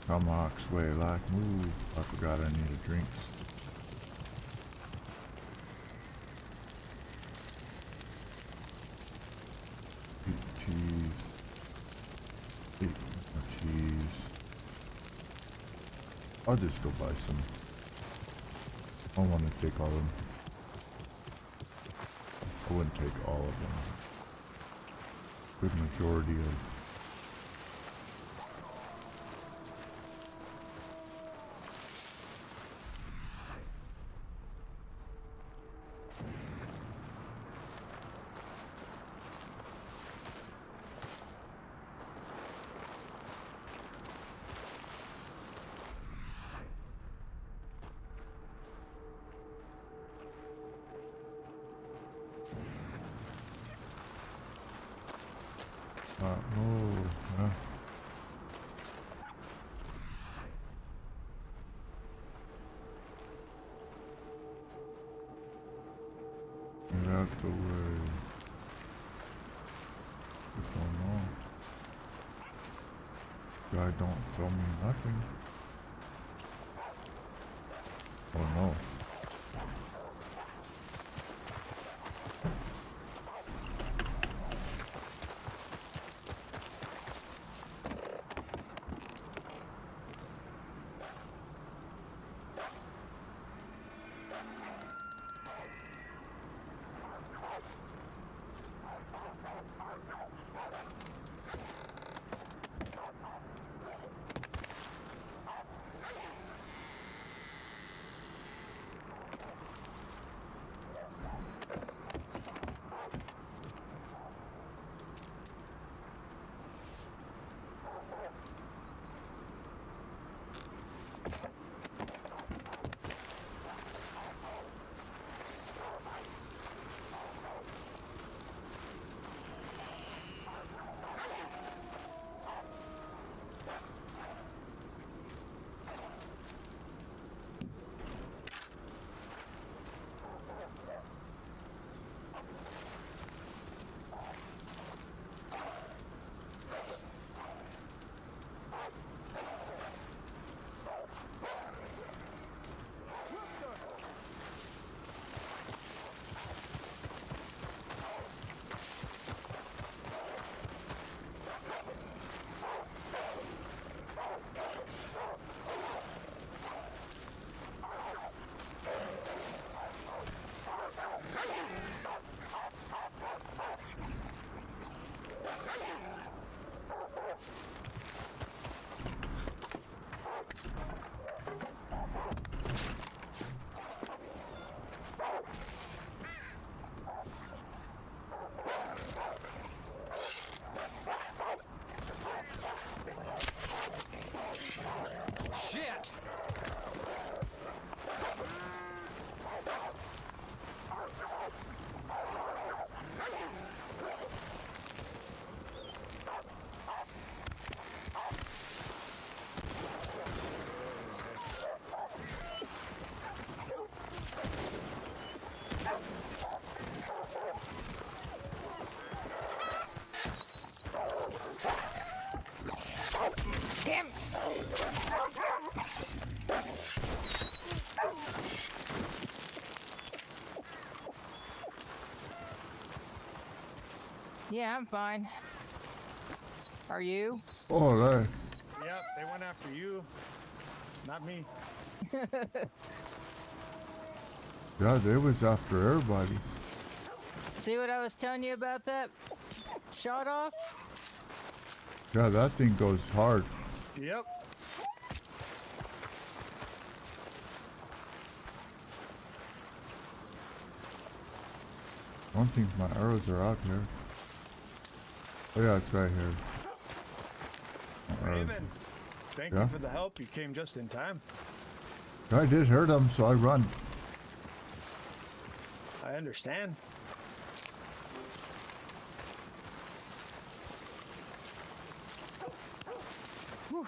Tomahawks way like move. I forgot I needed drinks. Eat cheese. Eat more cheese. I'll just go buy some. I don't want to take all of them. I wouldn't take all of them. Good majority of. Get out the way. What's going on? Guy don't tell me nothing. Oh no. Yeah, I'm fine. Are you? Oh, that. Yep, they went after you, not me. Yeah, they was after everybody. See what I was telling you about that shot off? Yeah, that thing goes hard. Yep. I don't think my arrows are out here. Oh yeah, it's right here. My arrows. Raven, thank Yeah? you for the help. You came just in time. I did hurt them, so I run. I understand. Whew.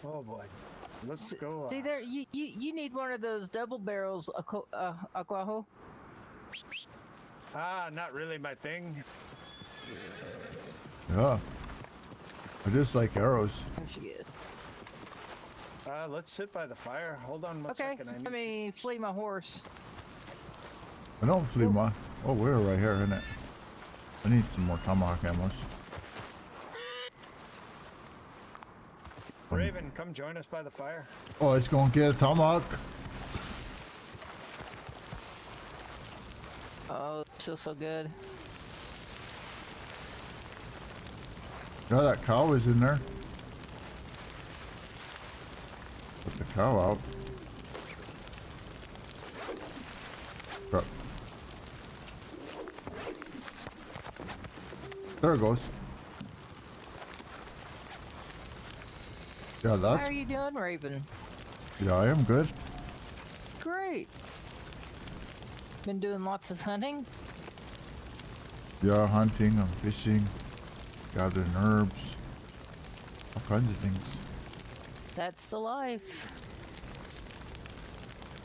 Oh boy. Let's go. See there, you need one of those double barrels, Aquaho. Not really my thing. Yeah. I just like arrows. There she is. Let's sit by the fire. Hold on one Okay, second. let me flee my horse. I don't flee my... Oh, we're right here, isn't it? I need some more tomahawk ammos. Raven, come join us by the fire. Oh, let's go and get a tomahawk. Oh, it feels so good. Yeah, that cow is in there. Put the cow out. Crap. There it goes. Yeah, How that's... are you doing, Raven? Yeah, I am good. Great. Been doing lots of hunting? Yeah, hunting, I'm fishing, gathering herbs, all kinds of things. That's the life.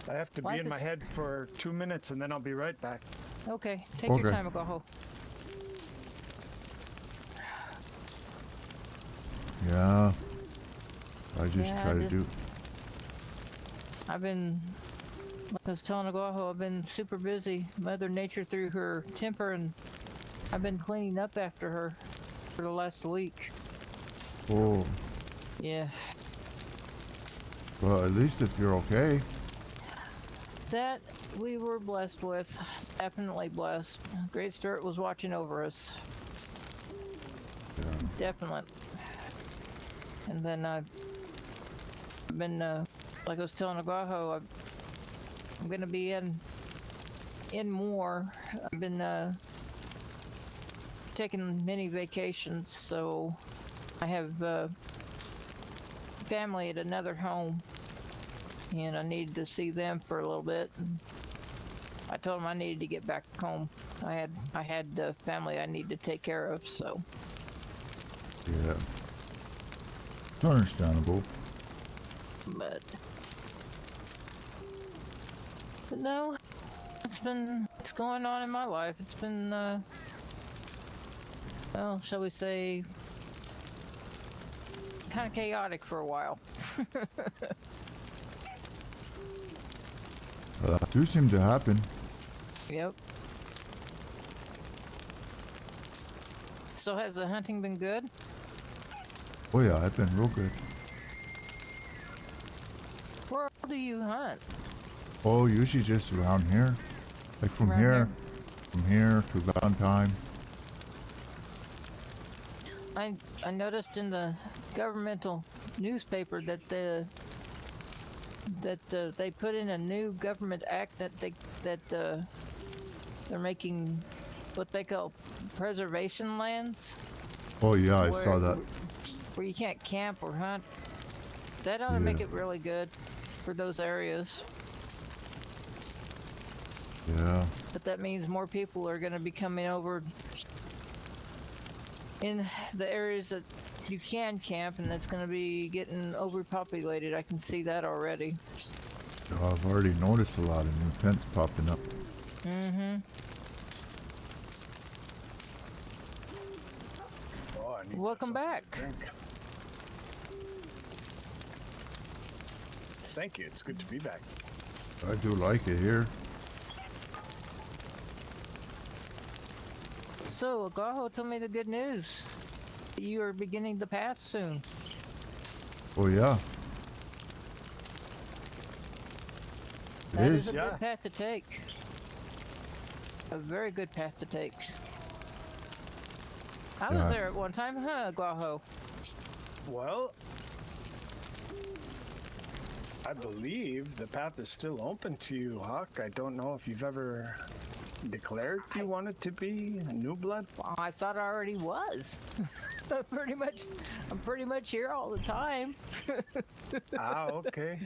I have to Life be in my is- head for 2 minutes and then I'll be right back. Okay, take Okay. your time, Agaho. Yeah, I just Yeah, try to just- do... I've been, like I was telling Agaho, I've been super busy. Mother Nature threw her temper, and I've been cleaning up after her for the last week. Oh, Yeah, well, at least if you're okay. that we were blessed with. Definitely blessed. Great Spirit was watching over us. Yeah. Definitely. And then I've been, like I was telling Agaho, I'm gonna be in more. I've been taking many vacations, so I have family at another home, and I needed to see them for a little bit. And I told them I needed to get back home. I had family I need to take care of, so. Yeah. It's understandable. But no, it's going on in my life. It's been, well, shall we say, kind of chaotic for a while. That do seem to happen. Yep. So has the hunting been good? Oh yeah, I've been real good. Where do you hunt? Oh, usually just around here. Like from Around here to Valentine. I noticed in the governmental newspaper that they put in a new government act that they're making what they call preservation lands. Oh yeah, I saw that. Where you can't camp or hunt. That ought to make it really good for those areas. Yeah. But that means more people are going to be coming over in the areas that you can camp, and it's going to be getting overpopulated. I can see that already. Oh, I've already noticed a lot of new tents popping up. Mm-hmm. Oh, I need Welcome back. drink. Thank you. It's good to be back. I do like it here. So, Agaho, tell me the good news. You are beginning the path soon. Oh yeah. It That is is. a Yeah. good path to take. A very good path to take. I was Yeah. there at one time, huh, Agaho? Well, I believe the path is still open to you, Hawk. I don't know if you've ever declared you wanted to be a new blood. Well, I thought I already was. I'm pretty much here all the time. Ah, okay.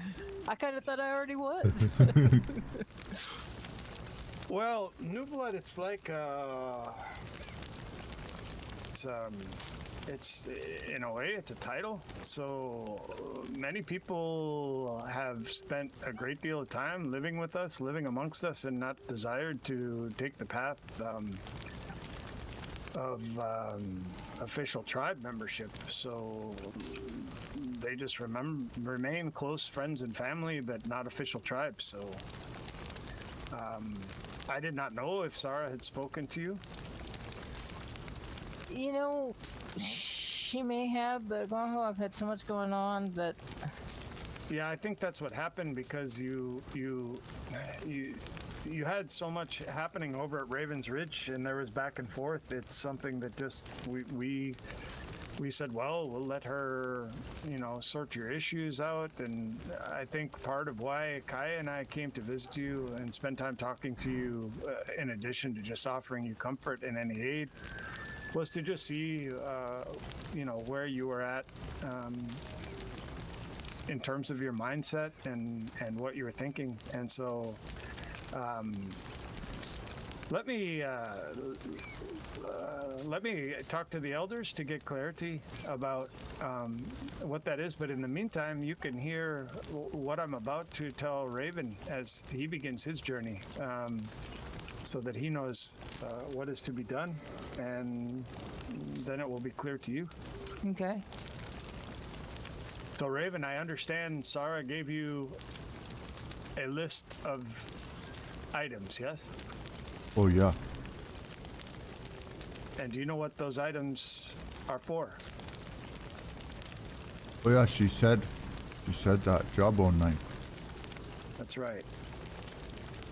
I kind of thought I already was. Well, new blood, it's like it's in a way it's a title. So many people have spent a great deal of time living with us, living amongst us, and not desired to take the path of official tribe membership. So they just remain close friends and family, but not official tribes. So I did not know if Sarah had spoken to you. You know, she may have, but I've had so much going on that. Yeah, I think that's what happened because you had so much happening over at Raven's Ridge, and there was back and forth. It's something that just we said, well, we'll let her, sort your issues out. And I think part of why Kaya and I came to visit you and spend time talking to you, in addition to just offering you comfort and any aid, was to just see, where you were at. In terms of your mindset and what you were thinking. And so let me talk to the elders to get clarity about what that is. But in the meantime, you can hear what I'm about to tell Raven as he begins his journey, so that he knows what is to be done, and then it will be clear to you. Okay. So, Raven, I understand Sarah gave you a list of items, yes? Oh, yeah. And do you know what those items are for? Oh, yeah, she said that jawbone knife. That's right.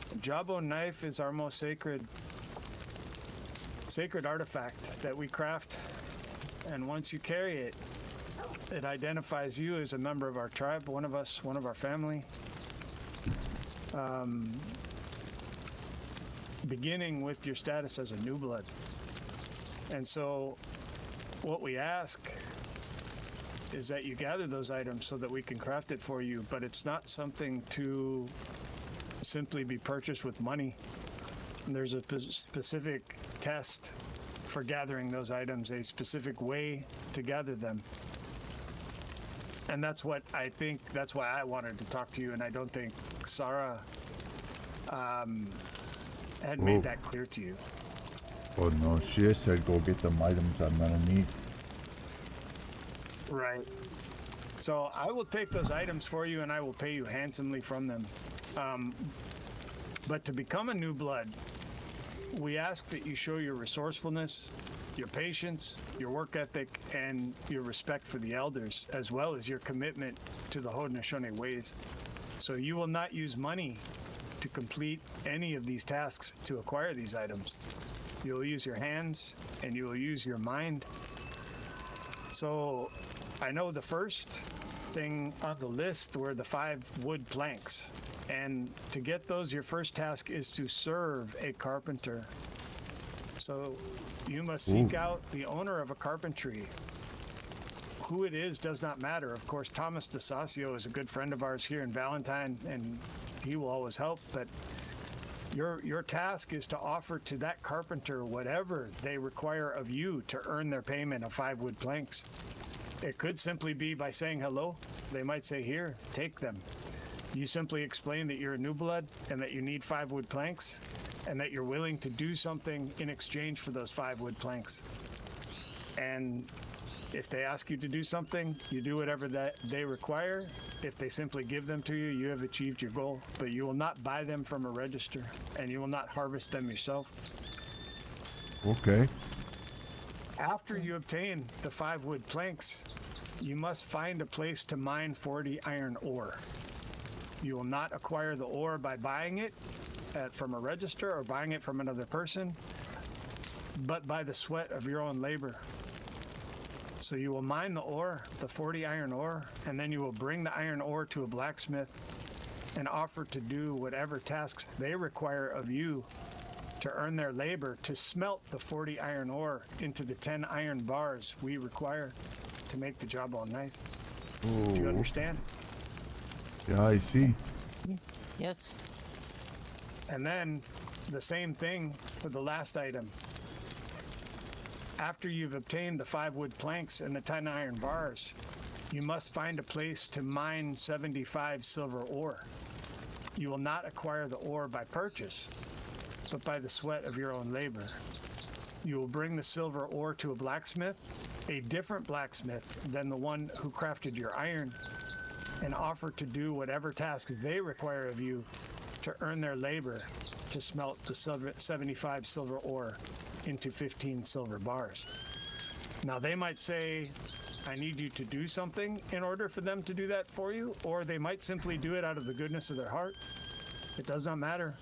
The jawbone knife is our most sacred artifact that we craft. And once you carry it, it identifies you as a member of our tribe, one of our family. Beginning with your status as a new blood. And so what we ask is that you gather those items so that we can craft it for you, but it's not something to simply be purchased with money. And there's a specific test for gathering those items, a specific way to gather them. And that's why I wanted to talk to you, and I don't think Sarah had made that clear to you. Oh no, she just said go get them items I'm gonna need. Right. So I will take those items for you, and I will pay you handsomely from them. But to become a new blood, we ask that you show your resourcefulness, your patience, your work ethic, and your respect for the elders, as well as your commitment to the Haudenosaunee ways. So you will not use money to complete any of these tasks to acquire these items. You'll use your hands and you will use your mind. So I know the first thing on the list were the 5 wood planks. And to get those, your first task is to serve a carpenter. So you must seek out the owner of a carpentry. Who it is does not matter. Of course, Thomas DeSasio is a good friend of ours here in Valentine, and he will always help. But your task is to offer to that carpenter whatever they require of you to earn their payment of 5 wood planks. It could simply be by saying hello. They might say, here, take them. You simply explain that you're a new blood and that you need 5 wood planks, and that you're willing to do something in exchange for those 5 wood planks. And if they ask you to do something, you do whatever that they require. If they simply give them to you, you have achieved your goal. But you will not buy them from a register, and you will not harvest them yourself. Okay. After you obtain the 5 wood planks, you must find a place to mine 40 iron ore. You will not acquire the ore by buying it from a register or buying it from another person, but by the sweat of your own labor. So you will mine the ore, the 40 iron ore, and then you will bring the iron ore to a blacksmith and offer to do whatever tasks they require of you to earn their labor to smelt the 40 iron ore into the 10 iron bars we require to make the jawbone knife. Ooh. Do you understand? Yeah, I see. Yes. And then the same thing for the last item. After you've obtained the 5 wood planks and the 10 iron bars, you must find a place to mine 75 silver ore. You will not acquire the ore by purchase, but by the sweat of your own labor. You will bring the silver ore to a blacksmith, a different blacksmith than the one who crafted your iron, and offer to do whatever tasks they require of you to earn their labor to smelt the 75 silver ore into 15 silver bars. Now, they might say, I need you to do something in order for them to do that for you, or they might simply do it out of the goodness of their heart. It does not matter.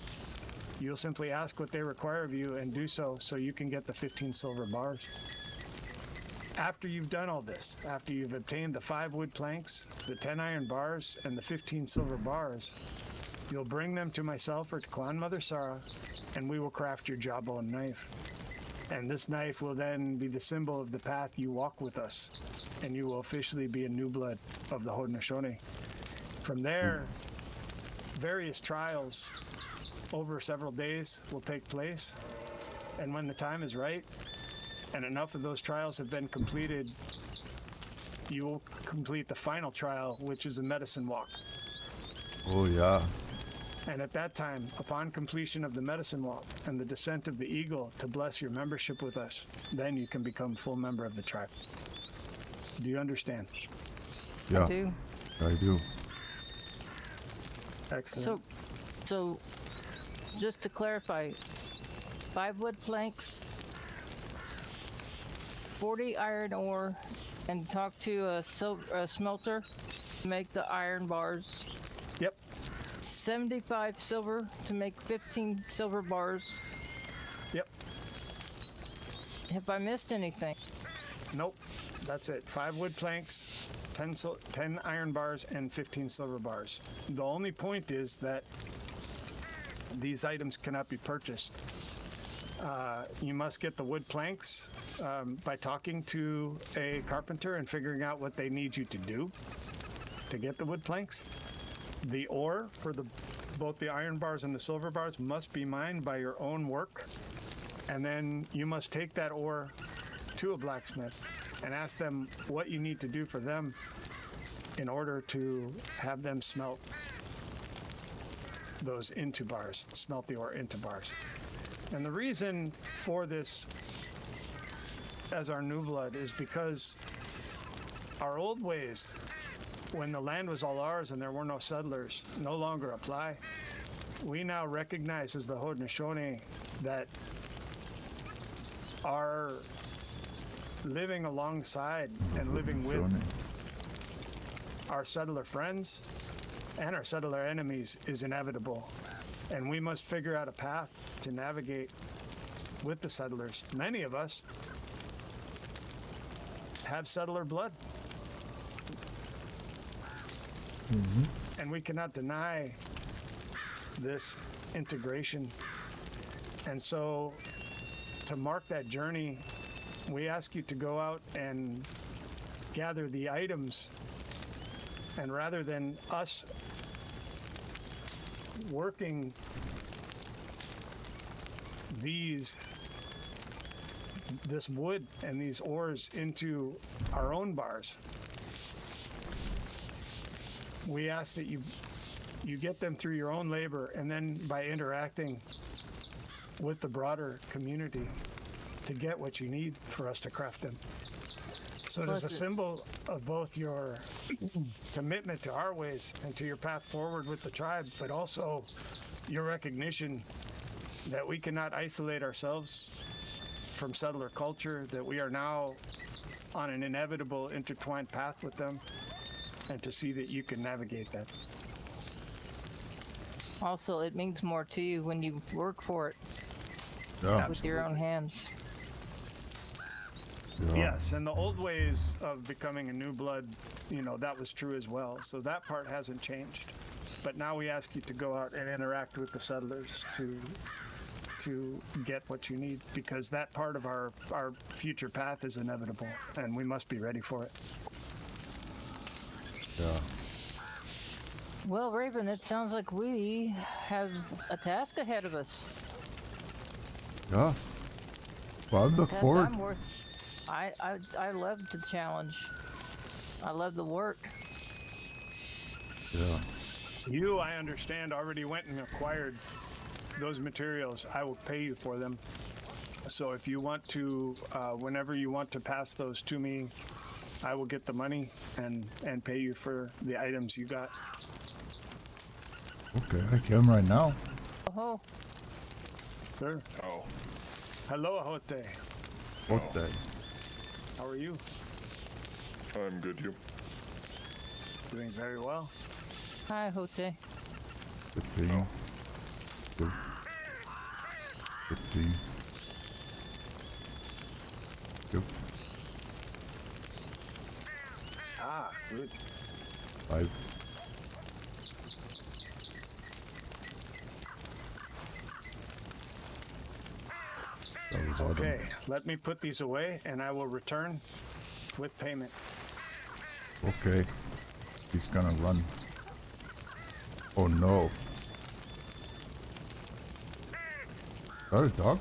You'll simply ask what they require of you and do so you can get the 15 silver bars. After you've done all this, after you've obtained the 5 wood planks, the 10 iron bars, and the 15 silver bars, you'll bring them to myself or to Clan Mother Sarah, and we will craft your jawbone knife. And this knife will then be the symbol of the path you walk with us, and you will officially be a new blood of the Haudenosaunee. From there, various trials over several days will take place, and when the time is right, and enough of those trials have been completed, you will complete the final trial, which is a medicine walk. Oh, yeah. And at that time, upon completion of the medicine walk and the descent of the eagle to bless your membership with us, then you can become full member of the tribe. Do you understand? Yeah, I do. I do. Excellent. So, just to clarify, 5 wood planks, 40 iron ore, and talk to a smelter to make the iron bars. Yep. 75 silver to make 15 silver bars. Yep. Have I missed anything? Nope. That's it. 5 wood planks, 10 iron bars, and 15 silver bars. The only point is that these items cannot be purchased. You must get the wood planks by talking to a carpenter and figuring out what they need you to do to get the wood planks. The ore for both the iron bars and the silver bars must be mined by your own work, and then you must take that ore to a blacksmith and ask them what you need to do for them in order to have them smelt those into bars, smelt the ore into bars. And the reason for this as our new blood is because our old ways, when the land was all ours and there were no settlers, no longer apply. We now recognize as the Haudenosaunee that our living alongside and living with our settler friends and our settler enemies is inevitable. And we must figure out a path to navigate with the settlers. Many of us have settler blood. And we cannot deny this integration. And so to mark that journey, we ask you to go out and gather the items. And rather than us working this wood and these ores into our own bars, we ask that you get them through your own labor, and then by interacting with the broader community to get what you need for us to craft them. So it is a symbol of both your commitment to our ways and to your path forward with the tribe, but also your recognition that we cannot isolate ourselves from settler culture, that we are now on an inevitable intertwined path with them, and to see that you can navigate that. Also, it means more to you when you work for it Yeah. with your own hands. Yeah. Yes, and the old ways of becoming a new blood, that was true as well. So that part hasn't changed. But now we ask you to go out and interact with the settlers to get what you need, because that part of our future path is inevitable, and we must be ready for it. Yeah. Well, Raven, it sounds like we have a task ahead of us. Yeah. Well, I look forward. I love the challenge. I love the work. Yeah. You, I understand, already went and acquired those materials. I will pay you for them. So if you want to, whenever you want to pass those to me, I will get the money and pay you for the items you got. Okay, I kill him right now. Oh, Sure. Oh, Hello, Ahote. What the? How are you? I'm good. You? Doing very well. hi, Hote. 15. 15. Yep. Ah, good. 5. That was autumn. Okay, let me put these away and I will return with payment. Okay. He's gonna run. Oh no. Is that a dog?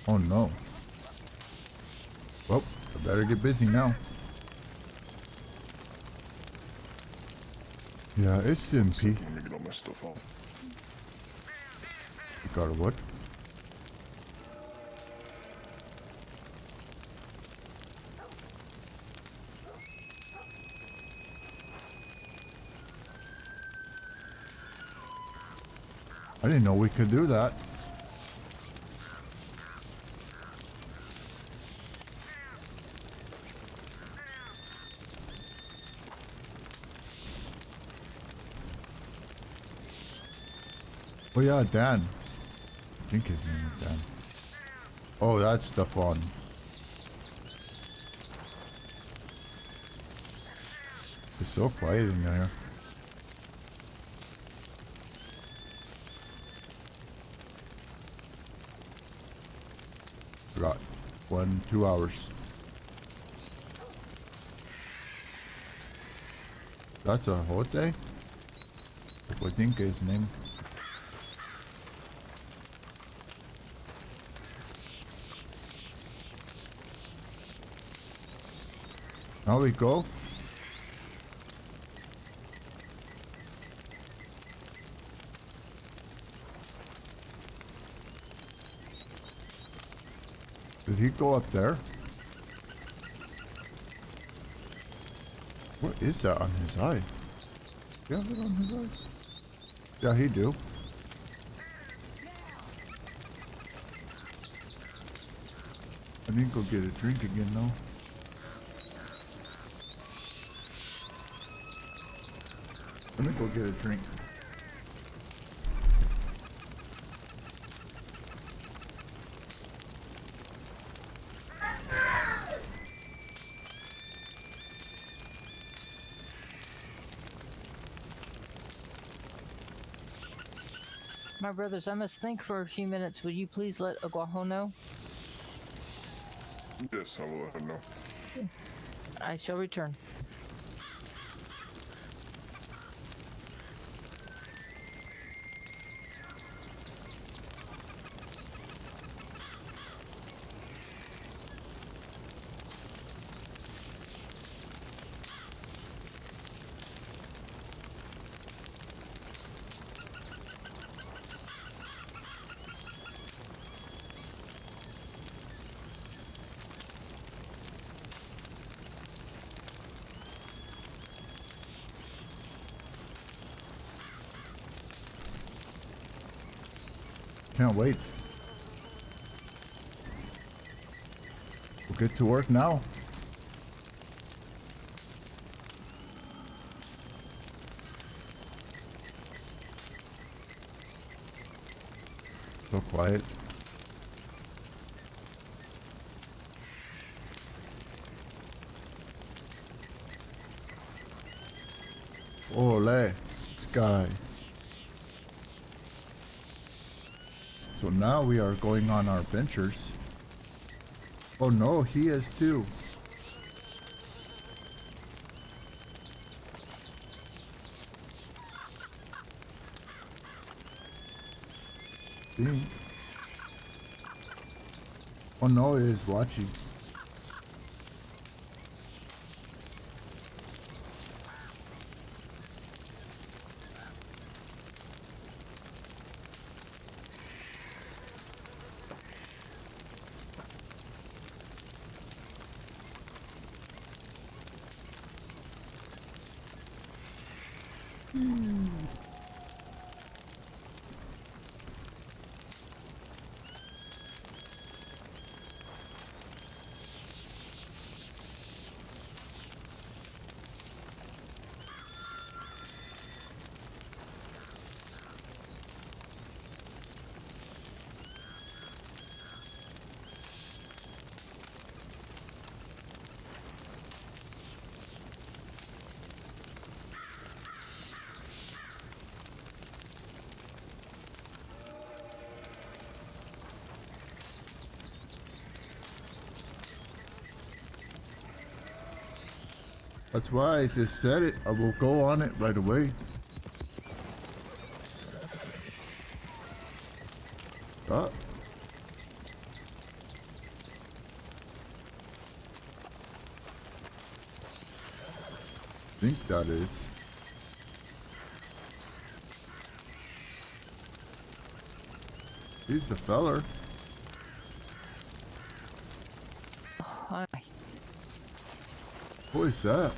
Oh no. Well, I better get busy now. Yeah, it's simpy. Let me get all my stuff off. You got a what? I didn't know we could do that. Oh yeah, Dan. I think his name is Dan. Oh, that's Stefan. It's so quiet in there. Got 2 hours. That's a Hote? I think his name. Now we go. Did he go up there? What is that on his eye? You have it on his eyes? Yeah, he do. I need to go get a drink again though. Let me go get a drink. My brothers, I must think for a few minutes. Would you please let Aguajo know? Yes, I will let him know. I shall return. Can't wait. We'll get to work now. So quiet. Ole, sky. So now we are going on our ventures. Oh no, he is too. See? Oh no, he is watching. That's why I just said it. I will go on it right away. Ah. I think that is. He's the feller. Hi. Who is that?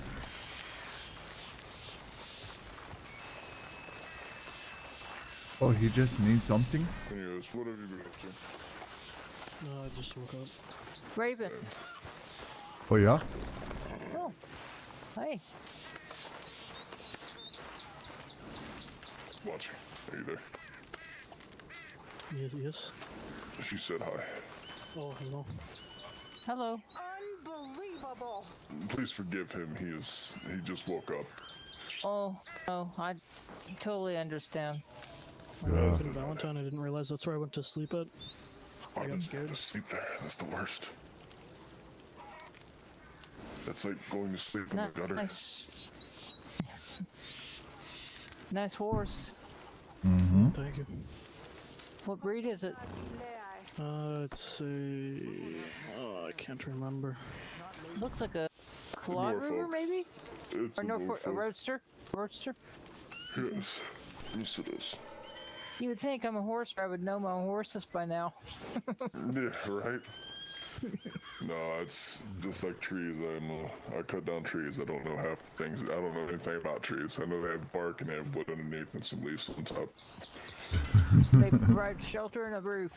Oh, he just needs something? Anyways, what have you been up to? No, I just woke up. Raven. Oh, yeah? Oh. Hey. Watch. Are you there? Yes. She said hi. Oh, hello. Hello. Unbelievable. Please forgive him. He just woke up. Oh, I totally understand. Yeah. Been Valentine, I didn't realize that's where I went to sleep at. Oh, got that's scared. to sleep there. That's the worst. That's like going to sleep in the gutter. Nice. Nice horse. Mm-hmm. Thank you. What breed is it? It's a... Oh, I can't remember. Looks like a Claude River, Norfolk. maybe? It's Or a Norfolk, a Norfolk. roadster? Roadster? Yes. Yes, it is. You would think I'm a horse, I would know my horses by now. Yeah, right? No, it's just like trees. I cut down trees. I don't know half the things. I don't know anything about trees. I know they have bark and they have wood underneath and some leaves on top. They provide shelter and a roof.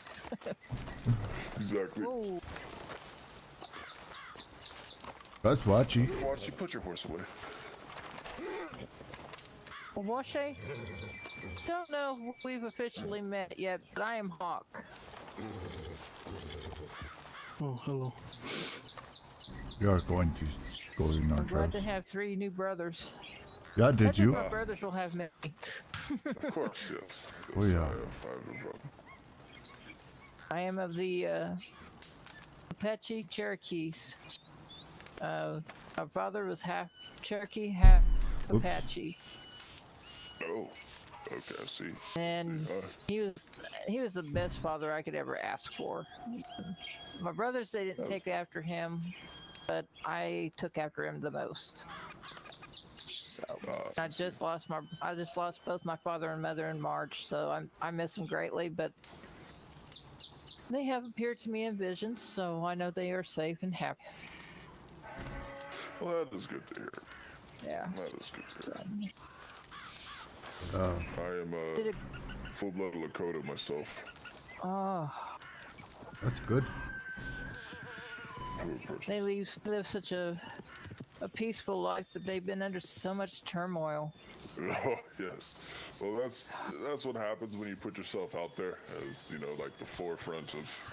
Exactly. Whoa. That's Watchy. Watch you put your horse away. Well, Washe, don't know if we've officially met yet, but I am Hawk. Oh, hello. You are going to go in our I'm glad to house. have 3 new brothers. Yeah, I did think you? my brothers will have many. Of course, yes. Oh, Yes, yeah. I have 5 of them. I am of the Apache Cherokees. My father was half Cherokee, half Oops. Apache, Oh, okay, I see. and he was the best father I could ever ask for. My brothers, they didn't take after him, but I took after him the most. So I just lost both my father and mother in March, so I miss them greatly, but they have appeared to me in visions, so I know they are safe and happy. Well, that is good to hear. Yeah. That is good to hear. Uh, I am Did it? a full-blooded Lakota myself. Oh, that's good. Good person. they live such a peaceful life, but they've been under so much turmoil. Oh, yes. Well, that's what happens when you put yourself out there as, like the forefront of,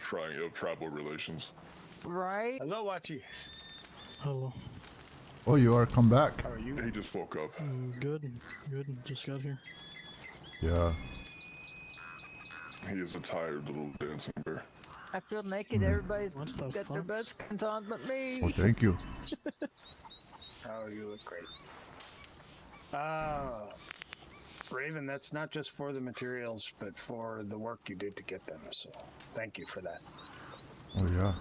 trying tribal relations. Right? Hello, Wachi. Hello. Oh, you are come back. How are you? He just woke up. Good. Just got here. Yeah. He is a tired little dancing bear. I feel naked. Everybody's What the got their fuck? buttskins on, but me. Oh, thank you. Oh, you look great. Raven, that's not just for the materials, but for the work you did to get them. So, thank you for that. Oh, yeah.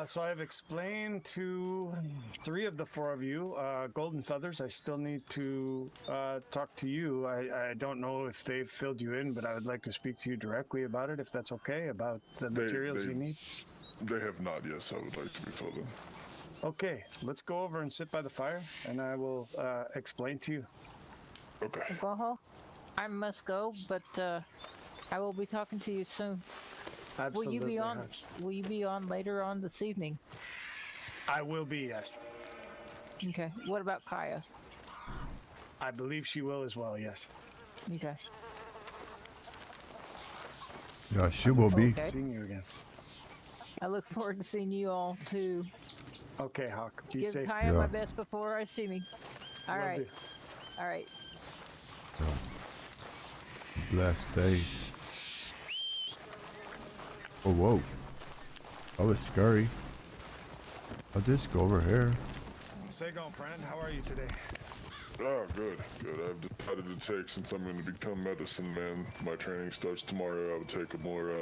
So I've explained to 3 of the 4 of you, Golden Feathers. I still need to talk to you. I don't know if they've filled you in, but I would like to speak to you directly about it, if that's okay, about the materials you need. They have not, yes, I would like to be filled in. Okay, let's go over and sit by the fire, and I will explain to you. Okay. Well, I must go, but I will be talking to you soon. Absolutely. Will you be on later on this evening? I will be, yes. Okay. What about Kaya? I believe she will as well, yes. Okay. Yeah, she will be. Okay. Seeing you again. I look forward to seeing you all too. Okay, Hawk. Be Give safe. Kaya my Yeah. best before I see me. All Will right. do. All right. Blessed days. Oh, whoa. That was scary. I'll just go over here. Sagon, friend, how are you today? Oh, good, good. I've decided to take, since I'm going to become medicine man, my training starts tomorrow, I would take a more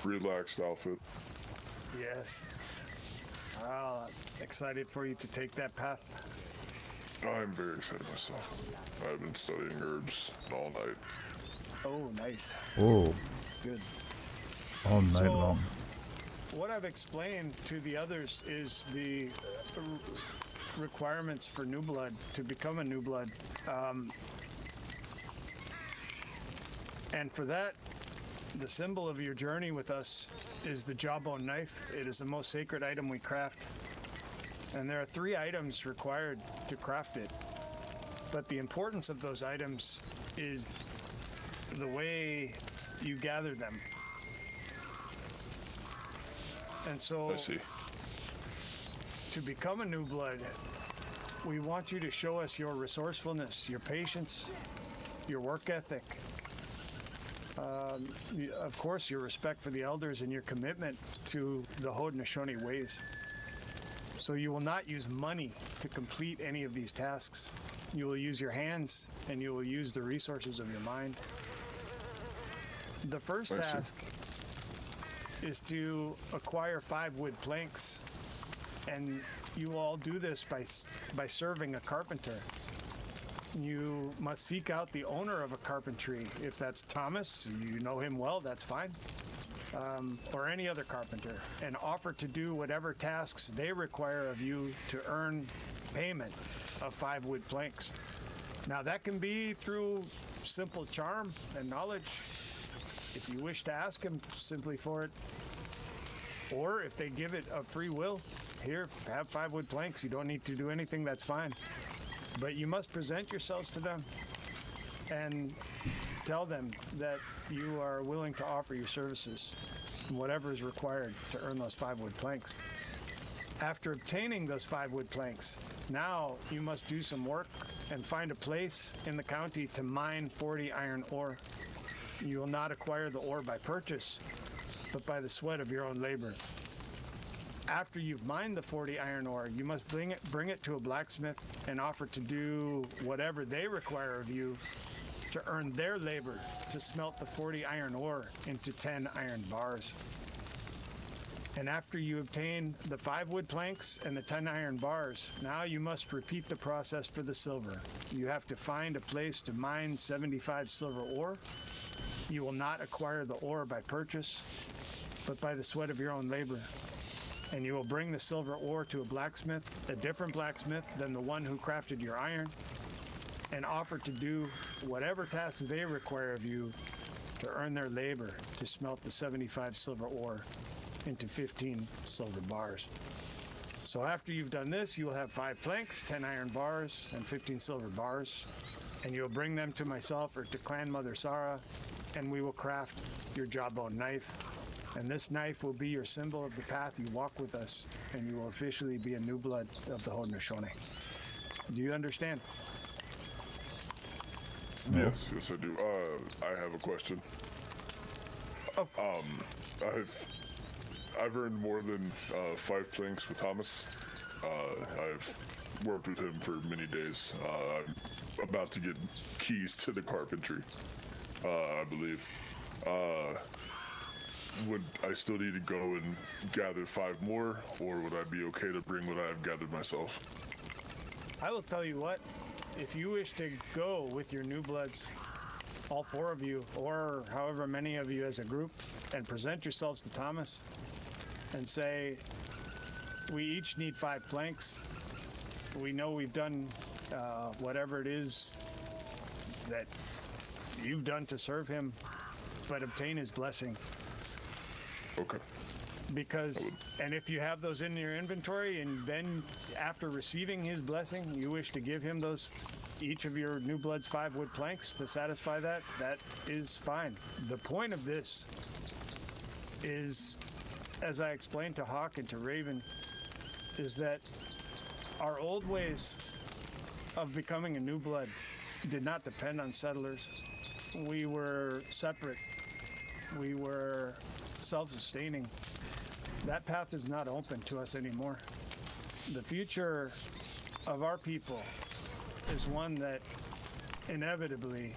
relaxed outfit. Yes. Well, excited for you to take that path. I'm very excited myself. I've been studying herbs all night. Oh, nice. Oh, Good. all night So- long. What I've explained to the others is the requirements for new blood to become a new blood. And for that, the symbol of your journey with us is the jawbone knife. It is the most sacred item we craft. And there are 3 items required to craft it. But the importance of those items is the way you gather them. And so, I see. to become a new blood, we want you to show us your resourcefulness, your patience, your work ethic, of course, your respect for the elders and your commitment to the Haudenosaunee ways. So you will not use money to complete any of these tasks. You will use your hands and you will use the resources of your mind. The first I see. task is to acquire 5 wood planks, and you will all do this by serving a carpenter. You must seek out the owner of a carpentry. If that's Thomas, you know him well, that's fine. Or any other carpenter, and offer to do whatever tasks they require of you to earn payment of 5 wood planks. Now that can be through simple charm and knowledge, if you wish to ask him simply for it. Or if they give it of free will, here, have 5 wood planks, you don't need to do anything, that's fine. But you must present yourselves to them and tell them that you are willing to offer your services, whatever is required to earn those 5 wood planks. After obtaining those 5 wood planks, now you must do some work and find a place in the county to mine 40 iron ore. You will not acquire the ore by purchase, but by the sweat of your own labor. After you've mined the 40 iron ore, you must bring it to a blacksmith and offer to do whatever they require of you to earn their labor to smelt the 40 iron ore into 10 iron bars. And after you obtain the 5 wood planks and the 10 iron bars, now you must repeat the process for the silver. You have to find a place to mine 75 silver ore. You will not acquire the ore by purchase, but by the sweat of your own labor. And you will bring the silver ore to a blacksmith, a different blacksmith than the one who crafted your iron, and offer to do whatever tasks they require of you to earn their labor to smelt the 75 silver ore into 15 silver bars. So after you've done this, you will have 5 planks, 10 iron bars, and 15 silver bars, and you'll bring them to myself or to Clan Mother Sarah, and we will craft your jawbone knife. And this knife will be your symbol of the path you walk with us, and you will officially be a new blood of the Haudenosaunee. Do you understand? Yes, yes I do. I have a question. Of I've earned more than 5 planks with Thomas. I've worked with him for many days. I'm about to get keys to the carpentry, I believe. Would I still need to go and gather 5 more, or would I be okay to bring what I've gathered myself? I will tell you what, if you wish to go with your new bloods, all 4 of you, or however many of you as a group, and present yourselves to Thomas and say, we each need 5 planks. We know we've done whatever it is that you've done to serve him, but obtain his blessing. Okay. Because, and if you have those in your inventory, and then after receiving his blessing, you wish to give him those, each of your new bloods 5 wood planks to satisfy that, that is fine. The point of this is, as I explained to Hawk and to Raven, is that our old ways of becoming a new blood did not depend on settlers. We were separate. We were self-sustaining. That path is not open to us anymore. the future of our people is one that inevitably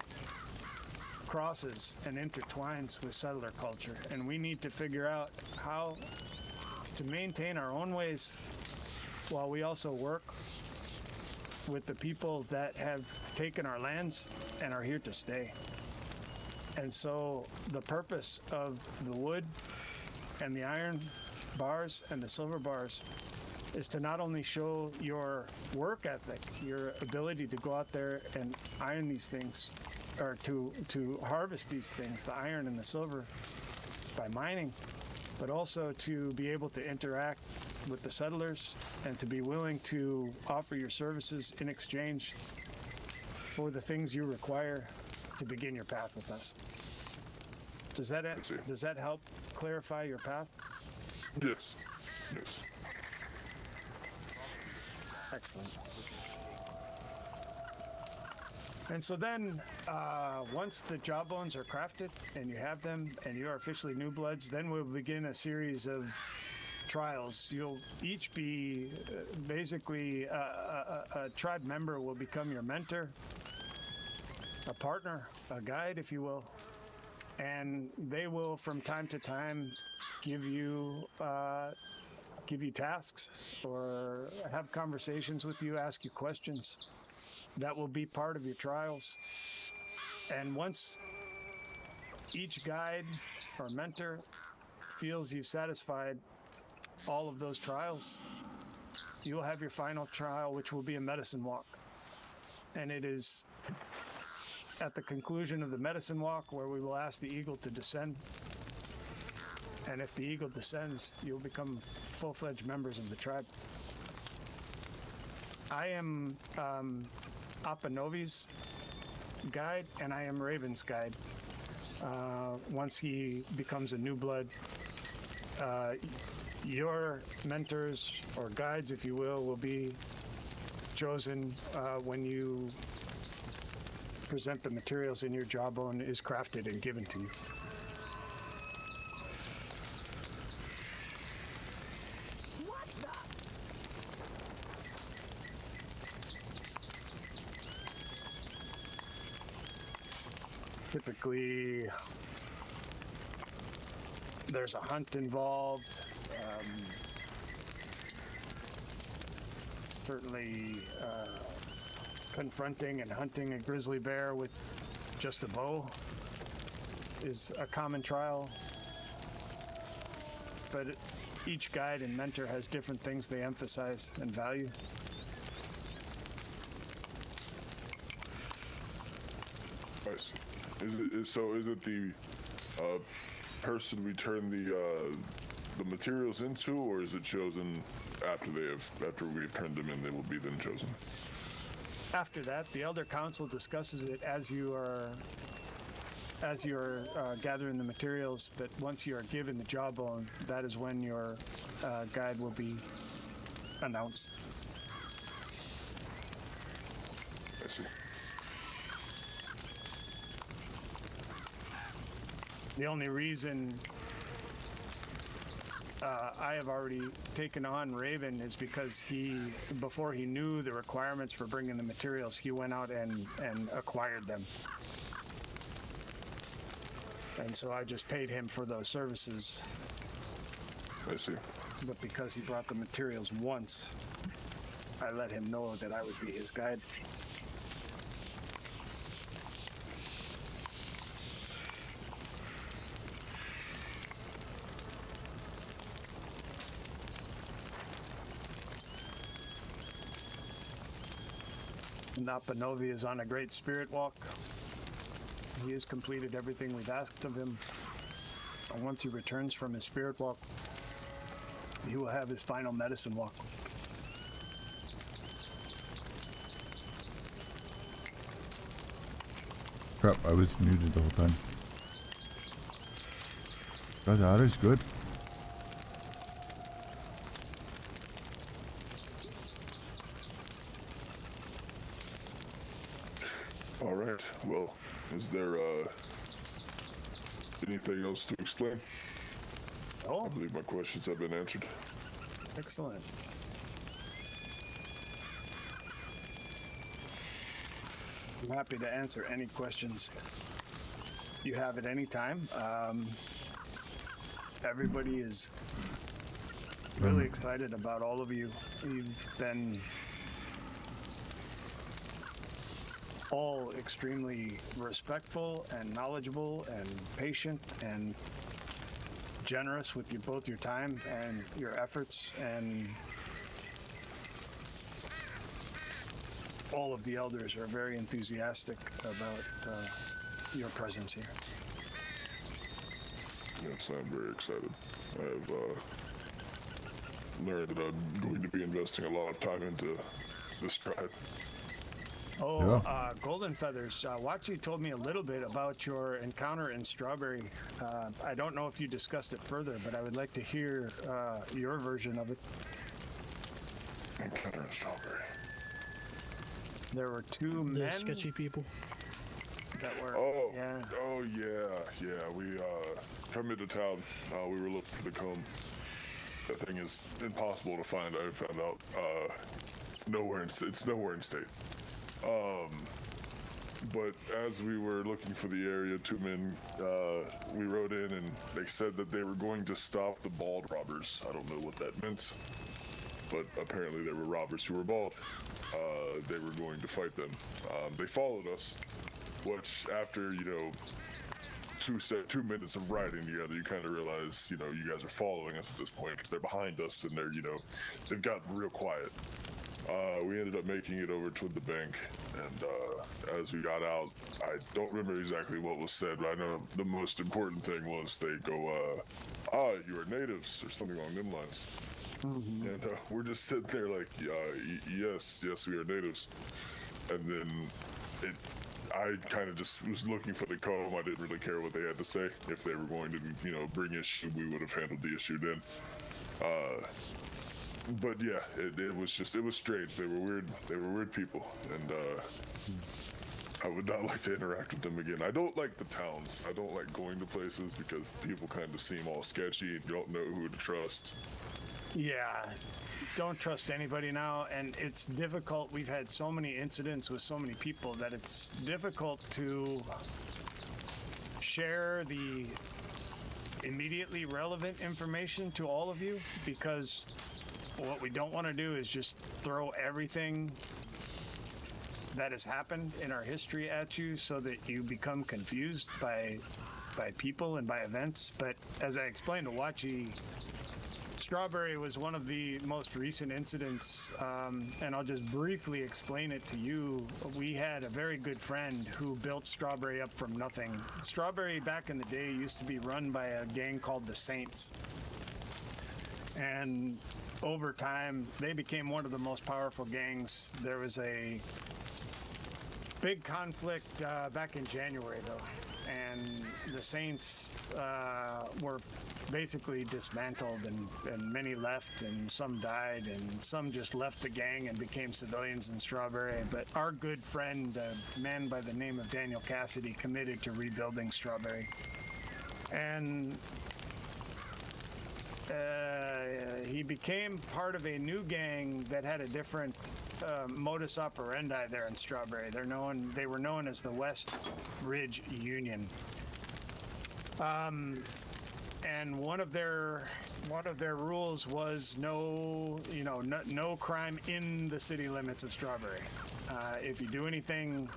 crosses and intertwines with settler culture, and we need to figure out how to maintain our own ways while we also work with the people that have taken our lands and are here to stay. And so the purpose of the wood and the iron bars and the silver bars is to not only show your work ethic, your ability to go out there and iron these things, or to harvest these things, the iron and the silver, by mining, but also to be able to interact with the settlers and to be willing to offer your services in exchange for the things you require to begin your path with us. Does that help clarify your path? Yes. Yes. Excellent. And so then, once the jawbones are crafted and you have them and you are officially new bloods, then we'll begin a series of trials. You'll each be basically a tribe member will become your mentor, a partner, a guide, if you will, and they will from time to time give you tasks or have conversations with you, ask you questions. That will be part of your trials. And once each guide or mentor feels you've satisfied all of those trials, you will have your final trial, which will be a medicine walk. And it is at the conclusion of the medicine walk where we will ask the eagle to descend. And if the eagle descends, you'll become full-fledged members of the tribe. I am Apanovi's guide, and I am Raven's guide. Once he becomes a new blood, your mentors or guides, if you will be chosen when you present the materials in your jawbone is crafted and given to you. Typically, there's a hunt involved. Certainly, confronting and hunting a grizzly bear with just a bow is a common trial. But each guide and mentor has different things they emphasize and value. I see. Is it the person we turn the materials into, or is it chosen after we've turned them in? They will be then chosen. After that, the Elder Council discusses it as you are gathering the materials. But once you are given the jawbone, that is when your guide will be announced. I see. The only reason I have already taken on Raven is because before he knew the requirements for bringing the materials, he went out and acquired them. And so I just paid him for those services. I see. But because he brought the materials once, I let him know that I would be his guide. Napanovi is on a great spirit walk. He has completed everything we've asked of him. And once he returns from his spirit walk, he will have his final medicine walk. Crap, I was muted the whole time. That is good. All right. Well, is there anything else to explain? Oh, I believe my questions have been answered. excellent. I'm happy to answer any questions you have at any time. Everybody is really excited about all of you. You've been all extremely respectful and knowledgeable and patient and generous with both your time and your efforts, and all of the elders are very enthusiastic about your presence here. Yes, I'm very excited. I have learned that I'm going to be investing a lot of time into this tribe. Oh, Golden Feathers, Wachi told me a little bit about your encounter in Strawberry. I don't know if you discussed it further, but I would like to hear your version of it. Encounter in Strawberry. There were two The men sketchy people. that were... Oh, yeah. oh yeah. We come into town. We were looking for the comb. That thing is impossible to find. I found out. It's nowhere in state. But as we were looking for the area, two men, we rode in and they said that they were going to stop the bald robbers. I don't know what that meant, but apparently there were robbers who were bald. They were going to fight them. They followed us, which after, 2 minutes of riding together, you kind of realize, you guys are following us at this point because they're behind us and they're, they've gotten real quiet. We ended up making it over to the bank, and as we got out, I don't remember exactly what was said, but I know the most important thing was they go, you are natives, or something along them lines. Mm-hmm. And we're just sitting there like, yes, we are natives. And then I kind of just was looking for the comb. I didn't really care what they had to say. If they were going to, bring issue, we would have handled the issue then. But yeah, it was strange. They were weird people, and I would not like to interact with them again. I don't like the towns. I don't like going to places because people kind of seem all sketchy and you don't know who to trust. Yeah, don't trust anybody now, and it's difficult. We've had so many incidents with so many people that it's difficult to share the immediately relevant information to all of you, because what we don't want to do is just throw everything that has happened in our history at you so that you become confused by people and by events. But as I explained to Wachi, Strawberry was one of the most recent incidents, and I'll just briefly explain it to you. We had a very good friend who built Strawberry up from nothing. Strawberry back in the day used to be run by a gang called the Saints, and over time they became one of the most powerful gangs. There was a big conflict back in January though, and the Saints were basically dismantled, and many left, and some died, and some just left the gang and became civilians in Strawberry. But our good friend, a man by the name of Daniel Cassidy, committed to rebuilding Strawberry, and he became part of a new gang that had a different modus operandi there in Strawberry. They were known as the West Ridge Union. And one of their rules was no crime in the city limits of Strawberry. If you do anything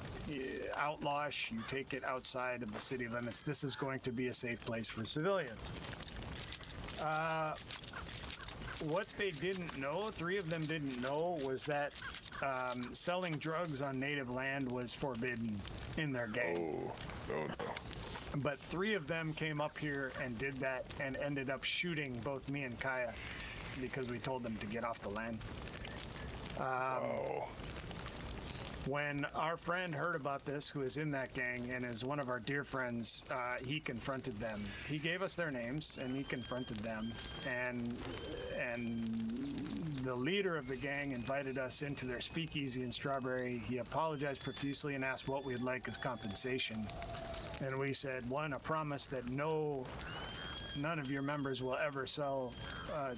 outlawish, you take it outside of the city limits. This is going to be a safe place for civilians. What they didn't know, 3 of them didn't know, was that selling drugs on native land was forbidden in their gang. Oh no. But 3 of them came up here and did that and ended up shooting both me and Kaya because we told them to get off the land. Wow. When our friend heard about this, who is in that gang and is one of our dear friends, he confronted them. He gave us their names and he confronted them, and the leader of the gang invited us into their speakeasy in Strawberry. He apologized profusely and asked what we'd like as compensation. And we said, 1, a promise that none of your members will ever sell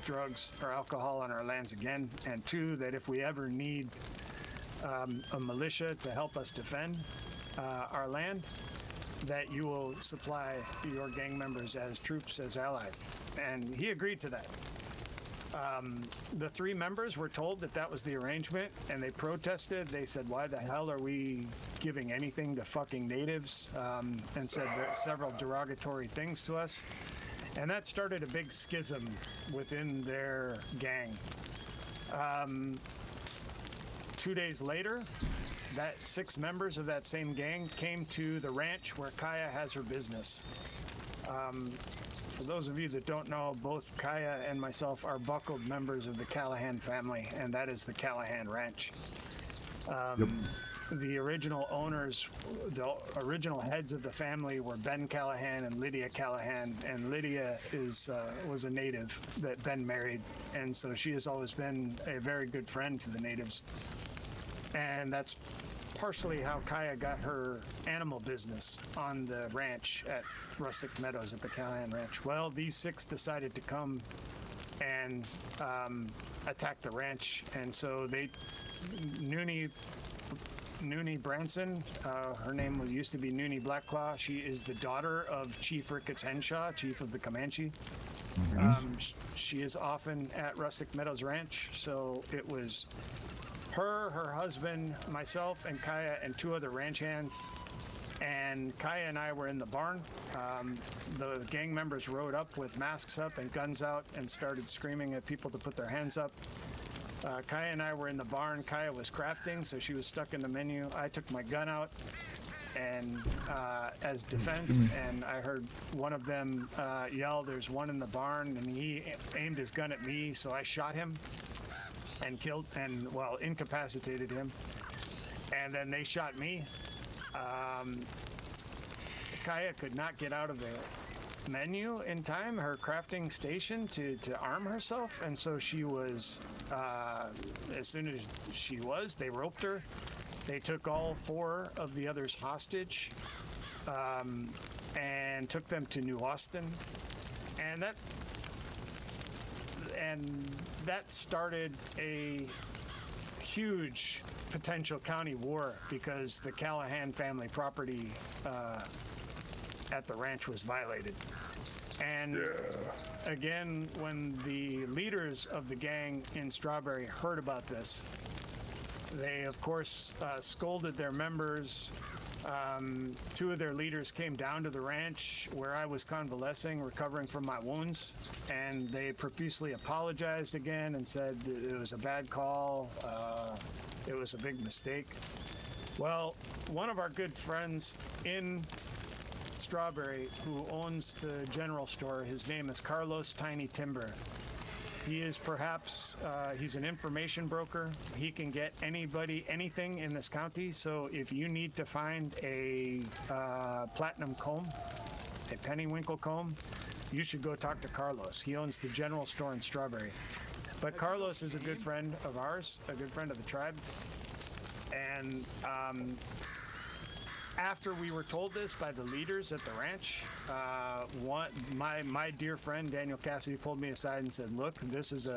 drugs or alcohol on our lands again, and 2, that if we ever need a militia to help us defend our land, that you will supply your gang members as troops, as allies. And he agreed to that. The 3 members were told that that was the arrangement, and they protested. They said, why the hell are we giving anything to fucking natives? And said several derogatory things to us. And that started a big schism within their gang. 2 days later, that 6 members of that same gang came to the ranch where Kaya has her business. For those of you that don't know, both Kaya and myself are buckled members of the Callahan family, and that is the Callahan Ranch. The original owners, the original heads of the family were Ben Callahan and Lydia Callahan, and Lydia was a native that Ben married, and so she has always been a very good friend to the natives. And that's partially how Kaya got her animal business on the ranch at Rustic Meadows at the Callahan Ranch. Well, these 6 decided to come and attack the ranch, and so Noonie Branson, her name used to be Noonie Blackclaw. She is the daughter of Chief Ricketts Henshaw, chief of the Comanche. She is often at Rustic Meadows Ranch, so it was her husband, myself, and Kaya, and 2 other ranch hands. And Kaya and I were in the barn. The gang members rode up with masks up and guns out and started screaming at people to put their hands up. Kaya and I were in the barn. Kaya was crafting, so she was stuck in the menu. I took my gun out and as defense, and I heard one of them yell, "There's one in the barn," and he aimed his gun at me, so I shot him and killed and, well, incapacitated him. And then they shot me. Kaya could not get out of the menu in time, her crafting station, to arm herself, and so she was, as soon as she was, they roped her. They took all 4 of the others hostage, and took them to New Austin, and that started a huge potential county war, because the Callahan family property at the ranch was violated. And again, when the leaders of the gang in Strawberry heard about this, they of course scolded their members. 2 of their leaders came down to the ranch where I was convalescing, recovering from my wounds, and they profusely apologized again and said that it was a bad call, it was a big mistake. Well, one of our good friends in Strawberry, who owns the general store, his name is Carlos Tiny Timber. He is perhaps, he's an information broker. He can get anybody anything in this county. So if you need to find a platinum comb, a pennywinkle comb, you should go talk to Carlos. He owns the general store in Strawberry. But Carlos is a good friend of ours, a good friend of the tribe. And after we were told this by the leaders at the ranch, my dear friend Daniel Cassidy pulled me aside and said, "Look, this is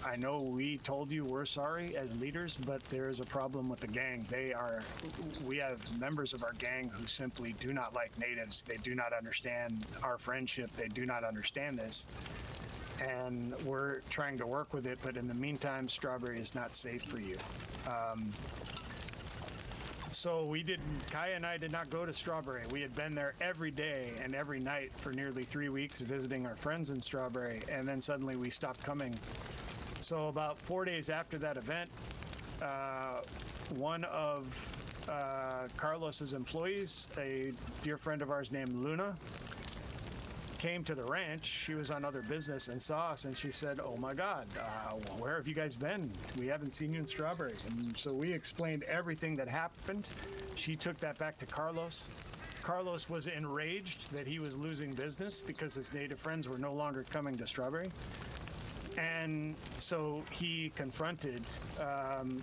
I know we told you we're sorry as leaders, but there is a problem with the gang. We have members of our gang who simply do not like natives. They do not understand our friendship. They do not understand this. And we're trying to work with it, but in the meantime, Strawberry is not safe for you." So Kaya and I did not go to Strawberry. We had been there every day and every night for nearly 3 weeks visiting our friends in Strawberry, and then suddenly we stopped coming. So about 4 days after that event, one of Carlos's employees, a dear friend of ours named Luna, came to the ranch. She was on other business and saw us, and she said, "Oh my God, where have you guys been? We haven't seen you in Strawberry." And so we explained everything that happened. She took that back to Carlos. Carlos was enraged that he was losing business because his native friends were no longer coming to Strawberry. And so he confronted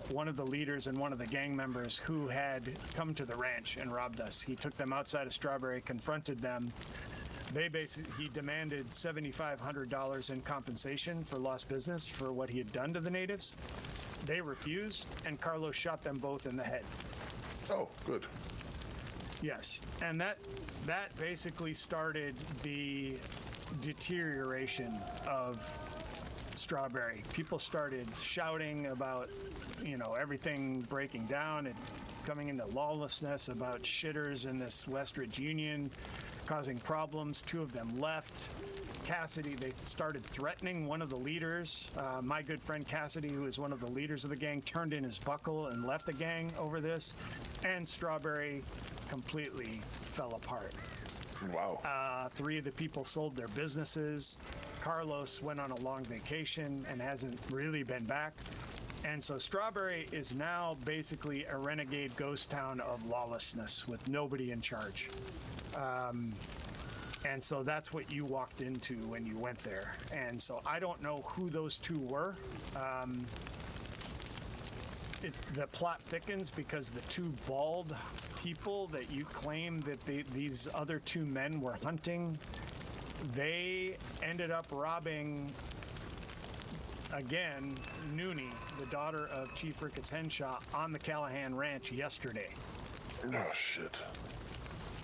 one of the leaders and one of the gang members who had come to the ranch and robbed us. He took them outside of Strawberry, confronted them. He demanded $7,500 in compensation for lost business for what he had done to the natives. They refused, and Carlos shot them both in the head. Oh, good. Yes, and that basically started the deterioration of Strawberry. People started shouting about, everything breaking down and coming into lawlessness, about shitters in this Westridge Union causing problems. 2 of them left. Cassidy, they started threatening one of the leaders. My good friend Cassidy, who is one of the leaders of the gang, turned in his buckle and left the gang over this. And Strawberry completely fell apart. Wow. 3 of the people sold their businesses. Carlos went on a long vacation and hasn't really been back. And so Strawberry is now basically a renegade ghost town of lawlessness with nobody in charge. And so that's what you walked into when you went there. And so I don't know who those 2 were. The plot thickens because the 2 bald people that you claim that these other 2 men were hunting, they ended up robbing, again, Noonie, the daughter of Chief Ricketts Henshaw, on the Callahan Ranch yesterday. Oh, shit.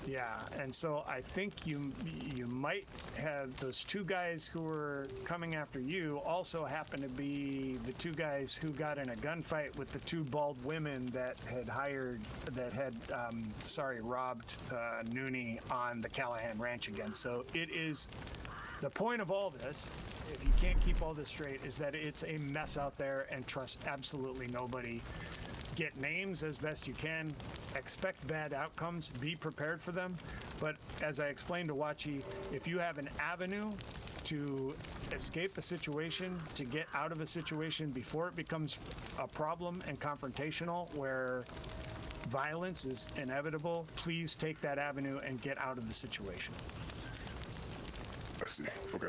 Yeah, and so I think you might have those 2 guys who were coming after you also happen to be the 2 guys who got in a gunfight with the 2 bald women that had robbed Noonie on the Callahan Ranch again. So it is the point of all this, if you can't keep all this straight, is that it's a mess out there, and trust absolutely nobody. Get names as best you can, expect bad outcomes, be prepared for them. But as I explained to Wachi, if you have an avenue to escape a situation, to get out of a situation before it becomes a problem and confrontational where violence is inevitable, please take that avenue and get out of the situation. I see. Okay.